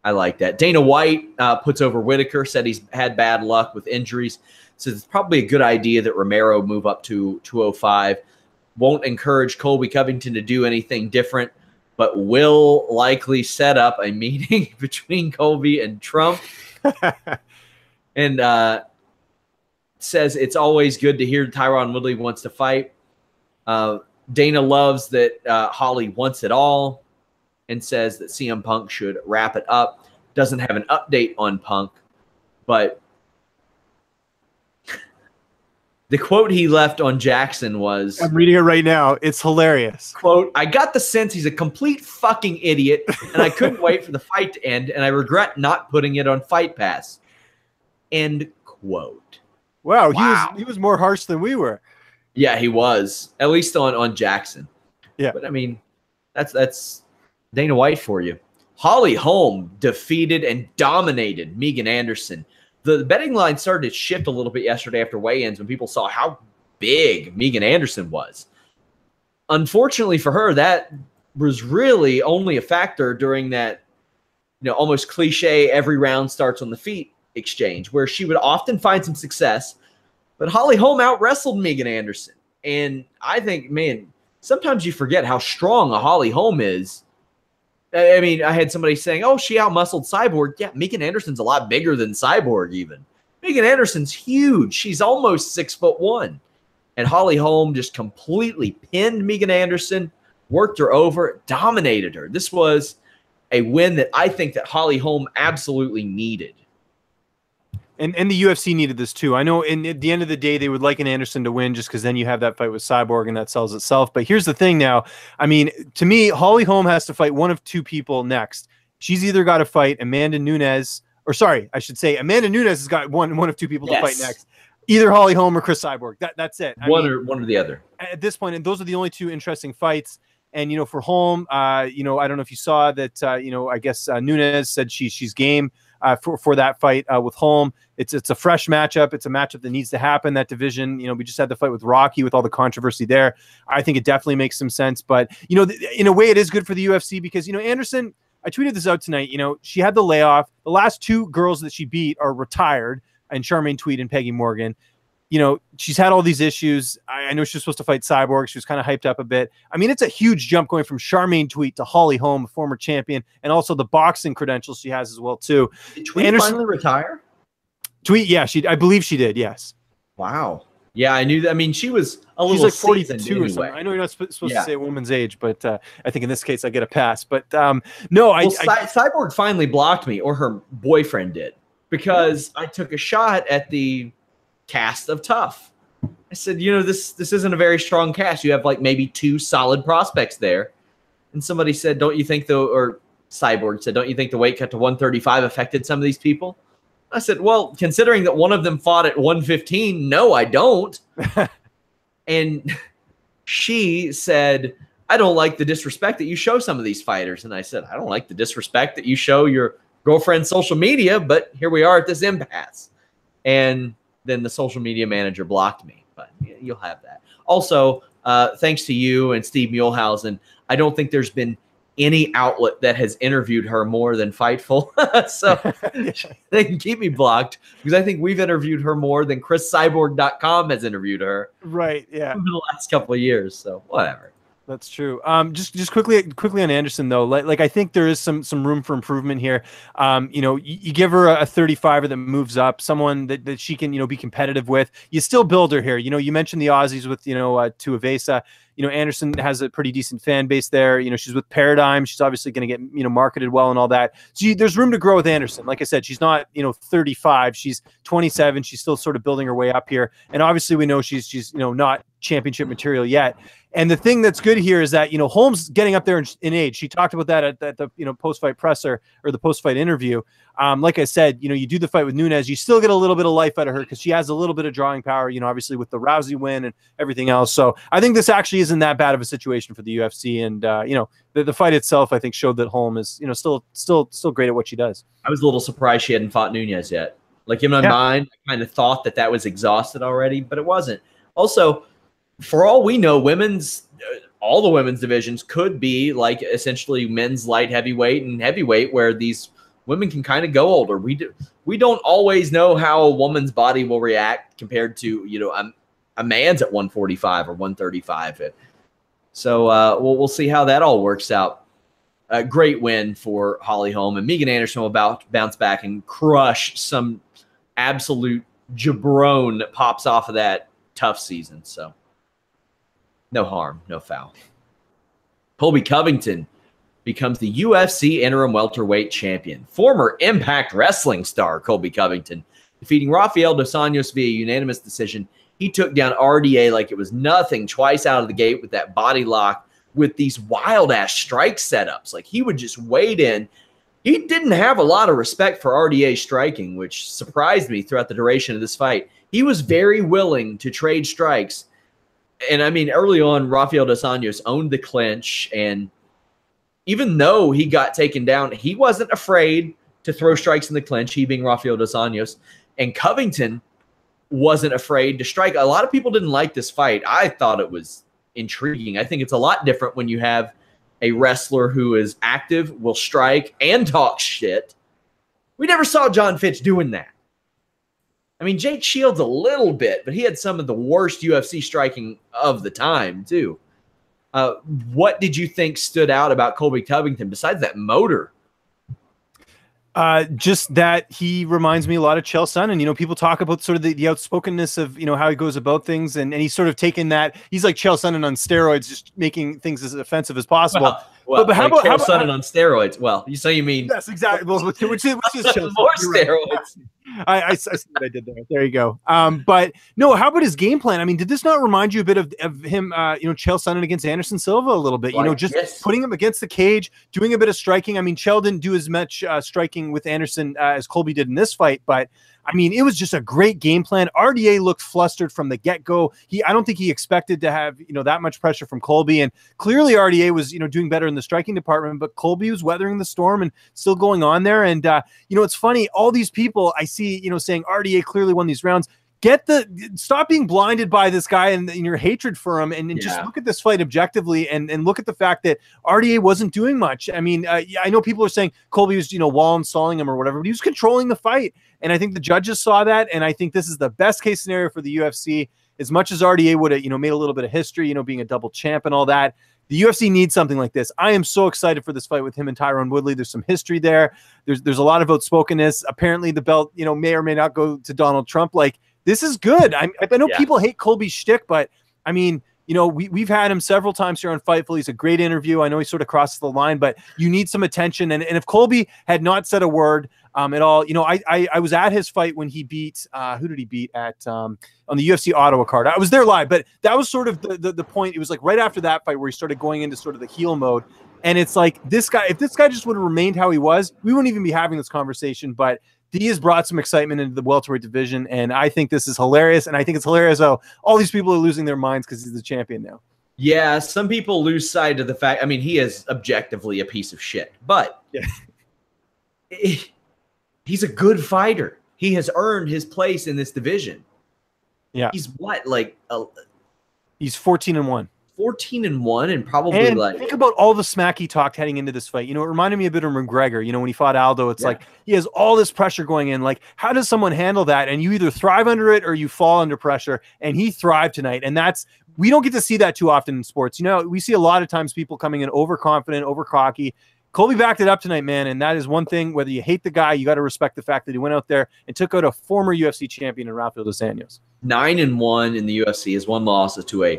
[SPEAKER 1] I like that. Dana White puts over Whittaker, said he's had bad luck with injuries. So it's probably a good idea that Romero move up to 205. Won't encourage Colby Covington to do anything different, but will likely set up a meeting between Colby and Trump. And says it's always good to hear Tyron Woodley wants to fight. Dana loves that Holly wants it all and says that CM Punk should wrap it up. Doesn't have an update on Punk, but the quote he left on Jackson was...
[SPEAKER 2] I'm reading it right now. It's hilarious.
[SPEAKER 1] Quote, I got the sense he's a complete fucking idiot, and I couldn't wait for the fight to end, and I regret not putting it on Fight Pass. End quote.
[SPEAKER 2] Wow. He was more harsh than we were.
[SPEAKER 1] Yeah, he was. At least on Jackson.
[SPEAKER 2] Yeah.
[SPEAKER 1] But, I mean, that's Dana White for you. Holly Holm defeated and dominated Megan Anderson. The betting line started to shift a little bit yesterday after weigh-ins when people saw how big Megan Anderson was. Unfortunately for her, that was really only a factor during that, almost cliche every round starts on the feet exchange, where she would often find some success. But Holly Holm out-wrestled Megan Anderson. And I think, man, sometimes you forget how strong a Holly Holm is. I mean, I had somebody saying, oh, she out-muscled Cyborg. Yeah, Megan Anderson's a lot bigger than Cyborg even. Megan Anderson's huge. She's almost 6'1". And Holly Holm just completely pinned Megan Anderson, worked her over, dominated her. This was a win that I think that Holly Holm absolutely needed.
[SPEAKER 2] And the UFC needed this too. I know at the end of the day, they would like an Anderson to win just because then you have that fight with Cyborg and that sells itself. But here's the thing now. I mean, to me, Holly Holm has to fight one of two people next. She's either got to fight Amanda Nunes, or sorry, I should say Amanda Nunes has got one of two people to fight next. Either Holly Holm or Chris Cyborg. That's it.
[SPEAKER 1] One or the other.
[SPEAKER 2] At this point, and those are the only two interesting fights. And, you know, for Holm, you know, I don't know if you saw that, you know, I guess Nunes said she's game for that fight with Holm. It's a fresh matchup. It's a matchup that needs to happen. That division, you know, we just had the fight with Rocky with all the controversy there. I think it definitely makes some sense. But, you know, in a way, it is good for the UFC because, you know, Anderson, I tweeted this out tonight. You know, she had the layoff. The last two girls that she beat are retired, and Charmaine Tweed and Peggy Morgan. You know, she's had all these issues. I know she was supposed to fight Cyborg. She was kind of hyped up a bit. I mean, it's a huge jump going from Charmaine Tweed to Holly Holm, a former champion, and also the boxing credentials she has as well, too.
[SPEAKER 1] Did Tweed finally retire?
[SPEAKER 2] Tweed, yeah, I believe she did, yes.
[SPEAKER 1] Wow. Yeah, I knew that. I mean, she was a little
[SPEAKER 2] like 42
[SPEAKER 1] anyway.
[SPEAKER 2] or something. I know you're not supposed to say a woman's age, but I think in this case I get a pass. But no,
[SPEAKER 1] Cyborg finally blocked me, or her boyfriend did, because I took a shot at the cast of Tough. I said, you know, this isn't a very strong cast. You have like maybe two solid prospects there. And somebody said, don't you think or Cyborg said, don't you think the weight cut to 135 affected some of these people? I said, well, considering that one of them fought at 115, no, I don't. And she said, I don't like the disrespect that you show some of these fighters. And I said, I don't like the disrespect that you show your girlfriend's social media, but here we are at this impasse. And then the social media manager blocked me, but you'll have that. Also, thanks to you and Steve Muehlhausen, I don't think there's been any outlet that has interviewed her more than Fightful. So they can keep me blocked because I think we've interviewed her more than ChrisCyborg.com has interviewed her.
[SPEAKER 2] Right, yeah.
[SPEAKER 1] Over the last couple of years, so whatever.
[SPEAKER 2] That's true. Just quickly on Anderson though, like I think there is some room for improvement here. You know, you give her a 35er that moves up, someone that she can, you know, be competitive with. You still build her here. You know, you mentioned the Aussies with, you know, Tuivasa. You know, Anderson has a pretty decent fan base there. You know, she's with Paradigm. She's obviously going to get, you know, marketed well and all that. So there's room to grow with Anderson. Like I said, she's not, you know, 35. She's 27. She's still sort of building her way up here. And obviously we know she's you know, not championship material yet. And the thing that's good here is that, you know, Holm's getting up there in age. She talked about that at the, you know, post-fight presser or the post-fight interview. Like I said, you know, you do the fight with Nunes, you still get a little bit of life out of her because she has a little bit of drawing power, you know, obviously with the Rousey win and everything else. So I think this actually isn't that bad of a situation for the UFC. And, you know, the fight itself, I think, showed that Holm is, you know, still great at what she does. I was
[SPEAKER 1] a little surprised she hadn't fought Nunes yet. Like in my mind, I kind of thought that was exhausted already, but it wasn't. Also, for all we know, all the women's divisions could be like essentially men's light heavyweight and heavyweight, where these women can kind of go older. We don't always know how a woman's body will react compared to, you know, a man's at 145 or 135. So we'll see how that all works out. A great win for Holly Holm, and Megan Anderson will bounce back and crush some absolute jabron that pops off of that tough season. So no harm, no foul. Colby Covington becomes the UFC interim welterweight champion. Former Impact Wrestling star Colby Covington, defeating Rafael dos Anjos via unanimous decision. He took down RDA like it was nothing twice out of the gate with that body lock with these wild-ass strike setups. Like, he would just wade in. He didn't have a lot of respect for RDA striking, which surprised me throughout the duration of this fight. He was very willing to trade strikes. And, I mean, early on, Rafael dos Anjos owned the clinch, and even though he got taken down, he wasn't afraid to throw strikes in the clinch, he being Rafael dos Anjos. And Covington wasn't afraid to strike. A lot of people didn't like this fight. I thought it was intriguing. I think it's a lot different when you have a wrestler who is active, will strike, and talk shit. We never saw John Fitch doing that. I mean, Jake Shields a little bit, but he had some of the worst UFC striking of the time, too. What did you think stood out about Colby Covington besides that motor?
[SPEAKER 2] Just that he reminds me a lot of Chael Sonnen. You know, people talk about sort of the outspokenness of, you know, how he goes about things, and he's sort of taken that. He's like Chael Sonnen on steroids, just making things as offensive as possible.
[SPEAKER 1] Well,
[SPEAKER 2] but how
[SPEAKER 1] like
[SPEAKER 2] about
[SPEAKER 1] Chael Sonnen on steroids? Well, you mean
[SPEAKER 2] yes, exactly. Well, which is Chael
[SPEAKER 1] more
[SPEAKER 2] Sonnen.
[SPEAKER 1] steroids?
[SPEAKER 2] I see what I did there. There you go. But no, how about his game plan? I mean, did this not remind you a bit of him, you know, Chael Sonnen against Anderson Silva a little bit? You know, just putting him against the cage, doing a bit of striking. I mean, Chael didn't do as much striking with Anderson as Colby did in this fight, but I mean, it was just a great game plan. RDA looked flustered from the get-go. I don't think he expected to have, you know, that much pressure from Colby, and clearly RDA was, you know, doing better in the striking department, but Colby was weathering the storm and still going on there. And, you know, it's funny, all these people I see, you know, saying RDA clearly won these rounds. Stop being blinded by this guy and your hatred for him, and just look at this fight objectively and look at the fact that RDA wasn't doing much. I mean, I know people are saying Colby was, you know, wall installing him or whatever, but he was controlling the fight. And I think the judges saw that. And I think this is the best case scenario for the UFC. As much as RDA would have, you know, made a little bit of history, you know, being a double champ and all that, the UFC needs something like this. I am so excited for this fight with him and Tyron Woodley. There's some history there. There's a lot of outspokenness. Apparently the belt, you know, may or may not go to Donald Trump. Like, this is good. I know people hate Colby's shtick, but I mean, you know, we've had him several times here on Fightful. He's a great interview. I know he sort of crosses the line, but you need some attention. And if Colby had not said a word at all, you know, I was at his fight when he beat, who did he beat at on the UFC Ottawa card? I was there live, but that was sort of the point. It was like right after that fight where he started going into sort of the heel mode. And it's like, this guy, if this guy just would have remained how he was, we wouldn't even be having this conversation. But he has brought some excitement into the welterweight division, and I think this is hilarious. And I think it's hilarious how all these people are losing their minds because he's the champion now.
[SPEAKER 1] Yeah, some people lose sight of the fact. I mean, he is objectively a piece of shit, but he's a good fighter. He has earned his place in this division. Yeah, he's what, like
[SPEAKER 2] he's 14-1.
[SPEAKER 1] 14-1, and probably like,
[SPEAKER 2] think about all the smack he talked heading into this fight. You know, it reminded me a bit of McGregor. You know, when he fought Aldo, it's like he has all this pressure going in. Like, how does someone handle that? And you either thrive under it or you fall under pressure. And he thrived tonight. And we don't get to see that too often in sports. You know, we see a lot of times people coming in overconfident, over cocky. Colby backed it up tonight, man, and that is one thing. Whether you hate the guy, you got to respect the fact that he went out there and took out a former UFC champion in Rafael dos Anjos.
[SPEAKER 1] 9-1 in the UFC. His one loss is to a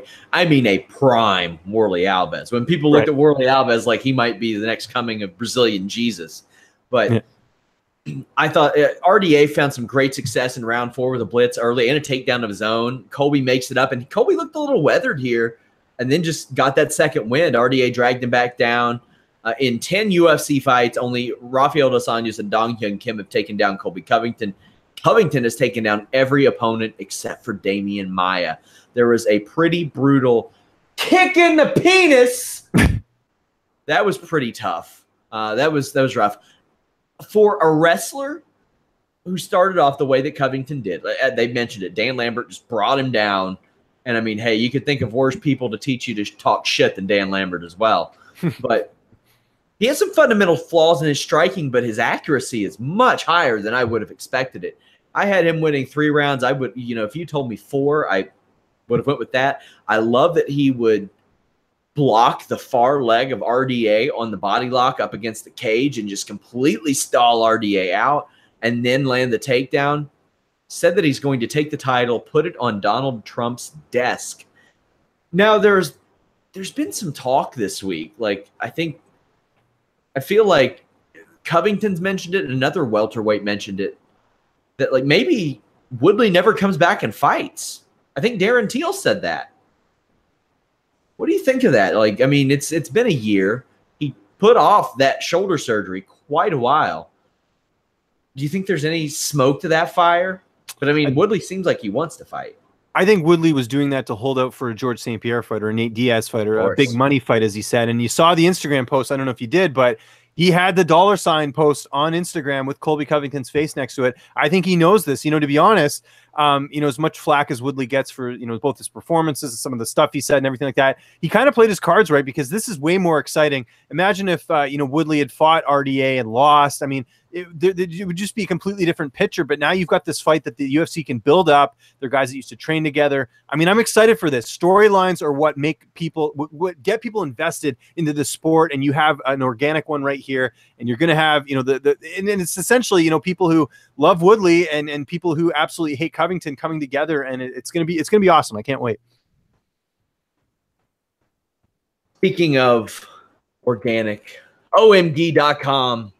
[SPEAKER 1] prime Warlley Alves. When people look at Warlley Alves like he might be the next coming of Brazilian Jesus, but I thought RDA found some great success in round 4 with a blitz early and a takedown of his own. Colby makes it up, and Colby looked a little weathered here, and then just got that second wind. RDA dragged him back down. In 10 UFC fights, only Rafael dos Anjos and Dong Hyun Kim have taken down Colby Covington. Covington has taken down every opponent except for Damian Maia. There was a pretty brutal kick in the penis. That was pretty tough. That was rough. For a wrestler who started off the way that Covington did, they mentioned it, Dan Lambert just brought him down. And I mean, hey, you could think of worse people to teach you to talk shit than Dan Lambert as well. But he has some fundamental flaws in his striking, but his accuracy is much higher than I would have expected it. I had him winning 3 rounds. I would, you know, if you told me 4, I would have went with that. I love that he would block the far leg of RDA on the body lock up against the cage and just completely stall RDA out and then land the takedown. Said that he's going to take the title, put it on Donald Trump's desk. Now, there's been some talk this week. Like, I feel like Covington's mentioned it, and another welterweight mentioned it, that like maybe Woodley never comes back and fights. I think Darren Till said that. What do you think of that? Like, I mean, it's been a year. He put off that shoulder surgery quite a while. Do you think there's any smoke to that fire? But I mean, Woodley seems like he wants to fight.
[SPEAKER 2] I think Woodley was doing that to hold out for a George St. Pierre fight or a Nate Diaz fight or a big money fight, as he said. And you saw the Instagram post. I don't know if you did, but he had the $sign post on Instagram with Colby Covington's face next to it. I think he knows this. You know, to be honest, As much flack as Woodley gets for, both his performances and some of the stuff he said and everything like that, he kind of played his cards right, because this is way more exciting. Imagine if, Woodley had fought RDA and lost. I mean, it would just be a completely different picture. But now you've got this fight that the UFC can build up. They're guys that used to train together. I mean, I'm excited for this. Storylines are what make people, what get people invested into the sport. And you have an organic one right here. And you're going to have, and it's essentially, people who love Woodley and people who absolutely hate Covington coming together. And it's going to be awesome. I can't wait.
[SPEAKER 1] Speaking of organic, OMG.com.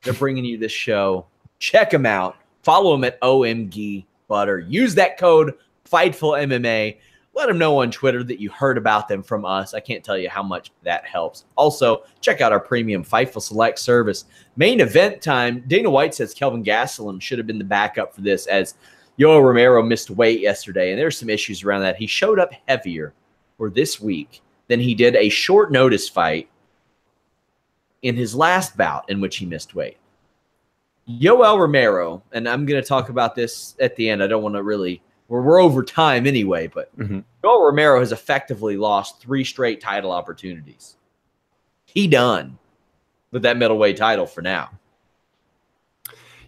[SPEAKER 1] They're bringing you this show. Check them out. Follow them at OMG Butter. Use that code Fightful MMA. Let them know on Twitter that you heard about them from us. I can't tell you how much that helps. Also, check out our premium Fightful Select service. Main event time. Dana White says Kelvin Gastelum should have been the backup for this, as Yoel Romero missed weight yesterday, and there's some issues around that. He showed up heavier for this week than he did a short notice fight in his last bout in which he missed weight. Yoel Romero, and I'm going to talk about this at the end. I don't want to really – we're over time anyway, but Yoel Romero has effectively lost 3 straight title opportunities. He done with that middleweight title for now.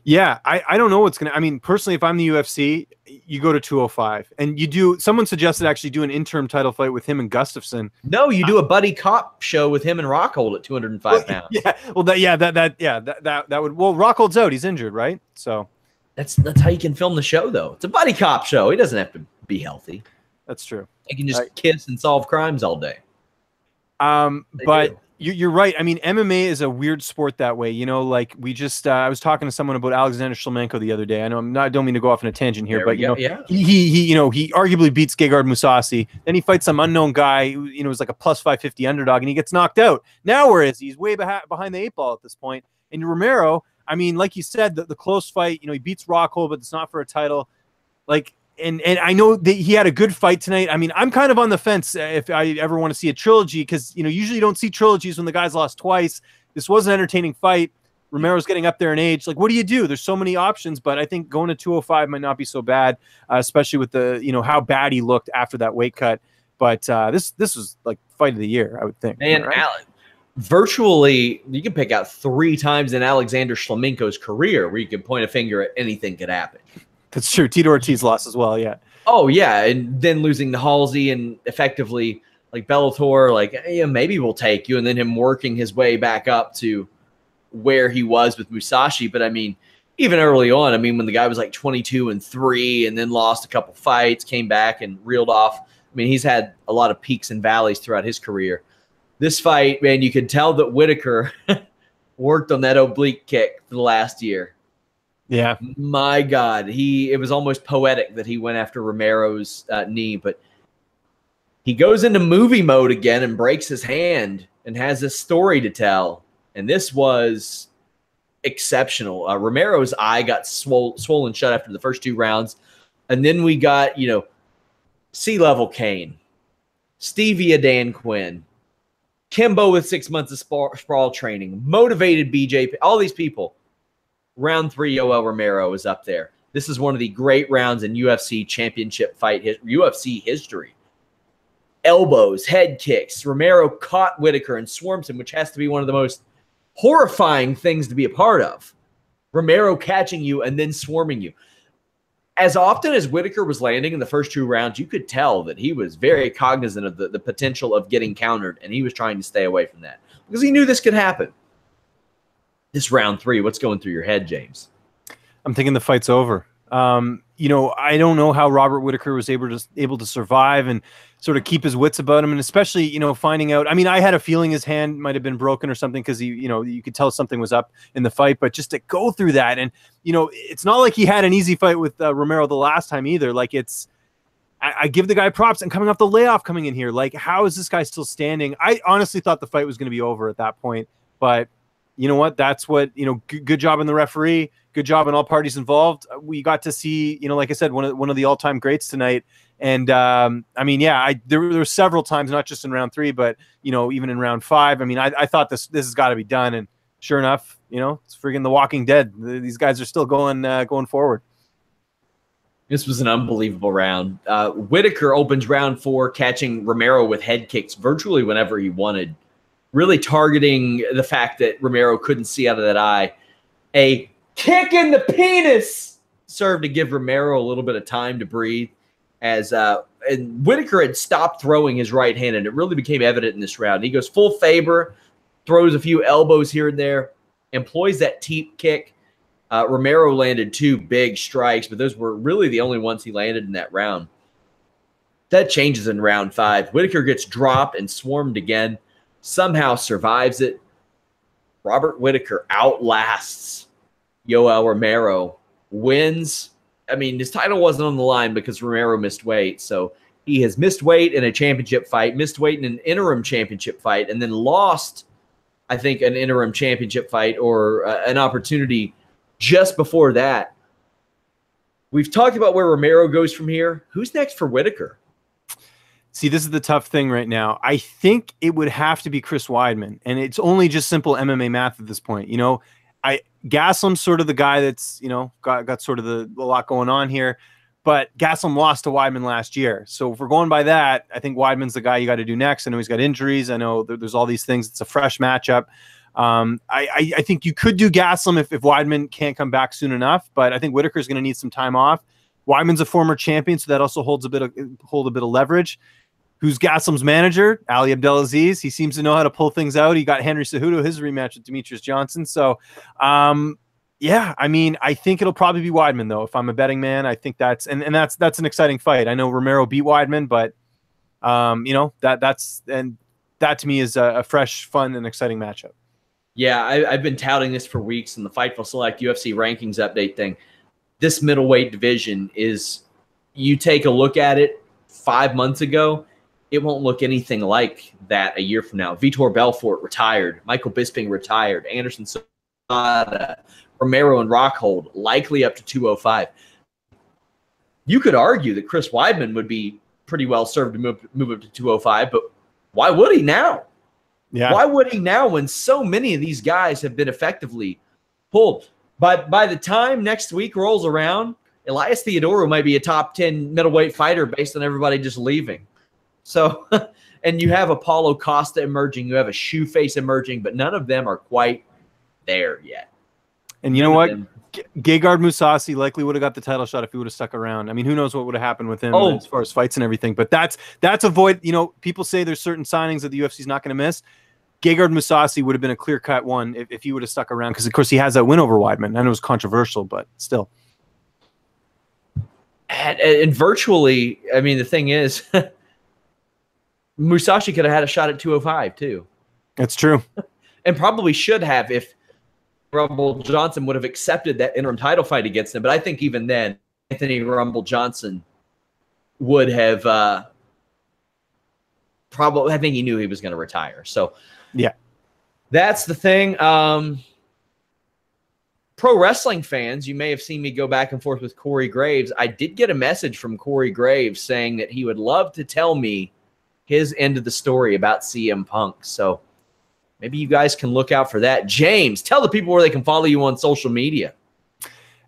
[SPEAKER 2] Yeah, I don't know what's going to – I mean, personally, if I'm the UFC, you go to 205. And you do – someone suggested actually do an interim title fight with him and Gustafsson.
[SPEAKER 1] No, you do a buddy cop show with him and Rockhold at 205 pounds.
[SPEAKER 2] Yeah, well, that would – well, Rockhold's out. He's injured, right? So
[SPEAKER 1] that's how you can film the show, though. It's a buddy cop show. He doesn't have to be healthy.
[SPEAKER 2] That's true.
[SPEAKER 1] He can just kiss and solve crimes all day.
[SPEAKER 2] But – you're right. I mean, MMA is a weird sport that way. Like we just, I was talking to someone about Alexander Shlemenko the other day. I know I don't mean to go off on a tangent here, but he arguably beats Gegard Mousasi. Then he fights some unknown guy who, is like a plus 550 underdog, and he gets knocked out. Now where is he? He's way behind the 8 ball at this point. And Romero, I mean, like you said, the close fight, he beats Rockhold, but it's not for a title. And I know that he had a good fight tonight. I mean, I'm kind of on the fence if I ever want to see a trilogy, because, usually you don't see trilogies when the guy's lost twice. This was an entertaining fight. Romero's getting up there in age. Like, what do you do? There's so many options, but I think going to 205 might not be so bad, especially with the, how bad he looked after that weight cut. But this was like fight of the year, I would think.
[SPEAKER 1] Man, right? Virtually, you can pick out 3 times in Alexander Shlemenko's career where you can point a finger at anything could happen.
[SPEAKER 2] That's true. Tito Ortiz lost as well, yeah.
[SPEAKER 1] Oh, yeah, and then losing to Halsey and effectively, like Bellator, like, yeah, maybe we'll take you, and then him working his way back up to where he was with Musashi. But, I mean, even early on, I mean, when the guy was like 22-3 and then lost a couple fights, came back and reeled off. I mean, he's had a lot of peaks and valleys throughout his career. This fight, man, you could tell that Whittaker worked on that oblique kick for the last year.
[SPEAKER 2] Yeah,
[SPEAKER 1] my God, it was almost poetic that he went after Romero's knee, but he goes into movie mode again and breaks his hand and has this story to tell. And this was exceptional. Romero's eye got swollen shut after the first 2 rounds. And then we got, C-level Kane, Stevia Dan Quinn, Kimbo with 6 months of sprawl training, motivated BJ, all these people. Round 3, Yoel Romero is up there. This is one of the great rounds in UFC championship fight UFC history. Elbows, head kicks. Romero caught Whittaker and swarms him, which has to be one of the most horrifying things to be a part of. Romero catching you and then swarming you. As often as Whittaker was landing in the first 2 rounds, you could tell that he was very cognizant of the potential of getting countered, and he was trying to stay away from that because he knew this could happen. This round 3, what's going through your head, James?
[SPEAKER 2] I'm thinking the fight's over. I don't know how Robert Whittaker was able to survive and sort of keep his wits about him, and especially, finding out. I mean, I had a feeling his hand might have been broken or something because you could tell something was up in the fight. But just to go through that, and it's not like he had an easy fight with Romero the last time either. Like I give the guy props, and coming off the layoff, coming in here, like how is this guy still standing? I honestly thought the fight was going to be over at that point, but. You know what? That's what, good job on the referee. Good job on all parties involved. We got to see, like I said, one of the all-time greats tonight. And, I mean, yeah, there were several times, not just in round 3, but, even in round 5. I mean, I thought this has got to be done. And sure enough, it's friggin' The Walking Dead. These guys are still going forward.
[SPEAKER 1] This was an unbelievable round. Whittaker opens round 4, catching Romero with head kicks virtually whenever he wanted, really targeting the fact that Romero couldn't see out of that eye. A kick in the penis served to give Romero a little bit of time to breathe, as and Whittaker had stopped throwing his right hand, and it really became evident in this round. He goes full Faber, throws a few elbows here and there, employs that teep kick. Romero landed 2 big strikes, but those were really the only ones he landed in that round. That changes in round 5. Whittaker gets dropped and swarmed again, somehow survives it. Robert Whittaker outlasts Yoel Romero, wins. I mean, his title wasn't on the line because Romero missed weight, so he has missed weight in a championship fight, missed weight in an interim championship fight, and then lost, I think, an interim championship fight or an opportunity just before that. We've talked about where Romero goes from here. Who's next for Whittaker?
[SPEAKER 2] See, this is the tough thing right now. I think it would have to be Chris Weidman, and it's only just simple MMA math at this point. You know, Gaslam's sort of the guy that's, you know, got sort of a lot going on here, but Gaslam lost to Weidman last year. So if we're going by that, I think Weidman's the guy you got to do next. I know he's got injuries. I know there's all these things. It's a fresh matchup. I think you could do Gaslam if Weidman can't come back soon enough, but I think Whittaker's going to need some time off. Weidman's a former champion, so that also holds a bit of leverage. Who's Gaslam's manager? Ali Abdelaziz. He seems to know how to pull things out. He got Henry Cejudo, his rematch with Demetrius Johnson. So, yeah, I mean, I think it'll probably be Weidman, though. If I'm a betting man, I think that's an exciting fight. I know Romero beat Weidman, but you know, that to me is a fresh, fun, and exciting matchup.
[SPEAKER 1] Yeah, I've been touting this for weeks in the Fightful Select UFC rankings update thing. This middleweight division is, you take a look at it 5 months ago, it won't look anything like that a year from now. Vitor Belfort retired. Michael Bisping retired. Anderson Silva, Romero and Rockhold likely up to 205. You could argue that Chris Weidman would be pretty well served to move up to 205, but why would he now?
[SPEAKER 2] Yeah.
[SPEAKER 1] Why would he now when so many of these guys have been effectively pulled? But by the time next week rolls around, Elias Theodorou might be a top 10 middleweight fighter based on everybody just leaving. So, and you have Apollo Costa emerging, you have a Shoeface emerging, but none of them are quite there yet.
[SPEAKER 2] And you know what? Gegard Mousasi likely would have got the title shot if he would have stuck around. I mean, who knows what would have happened with him as far as fights and everything. But that's a void. You know, people say there's certain signings that the UFC is not going to miss. Gegard Mousasi would have been a clear-cut one if he would have stuck around because, of course, he has that win over Weidman. I know it was controversial, but still.
[SPEAKER 1] And virtually, I mean, the thing is, Mousasi could have had a shot at 205 too.
[SPEAKER 2] That's true.
[SPEAKER 1] And probably should have if Rumble Johnson would have accepted that interim title fight against him. But I think even then, Anthony Rumble Johnson would have probably, I think he knew he was going to retire. So,
[SPEAKER 2] yeah,
[SPEAKER 1] that's the thing. Pro wrestling fans, you may have seen me go back and forth with Corey Graves. I did get a message from Corey Graves saying that he would love to tell me his end of the story about CM Punk. So maybe you guys can look out for that. James, tell the people where they can follow you on social media.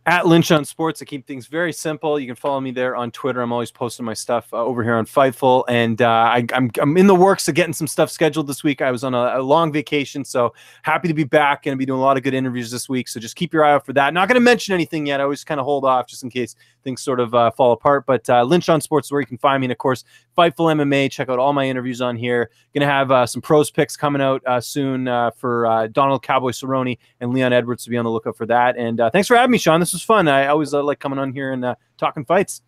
[SPEAKER 2] At Lynch on Sports. I keep things very simple. You can follow me there on Twitter. I'm always posting my stuff over here on Fightful, and I'm in the works of getting some stuff scheduled this week. I was on a long vacation, so happy to be back. Going to be doing a lot of good interviews this week, so just keep your eye out for that. Not going to mention anything yet. I always kind of hold off just in case things sort of fall apart. But Lynch on Sports is where you can find me, and of course, Fightful MMA. Check out all my interviews on here. Going to have some pros picks coming out soon for Donald Cowboy Cerrone and Leon Edwards, to be on the lookout for that. And thanks for having me, Sean. This was fun. I always like coming on here and talking fights.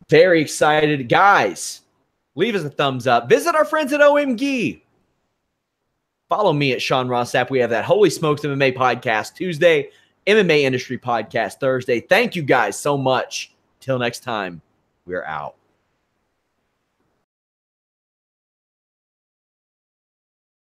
[SPEAKER 1] Very excited. Guys, leave us a thumbs up. Visit our friends at OMG. Follow me at Sean Ross Sapp. We have that Holy Smokes MMA podcast Tuesday, MMA Industry podcast Thursday. Thank you guys so much. Till next time, we're out.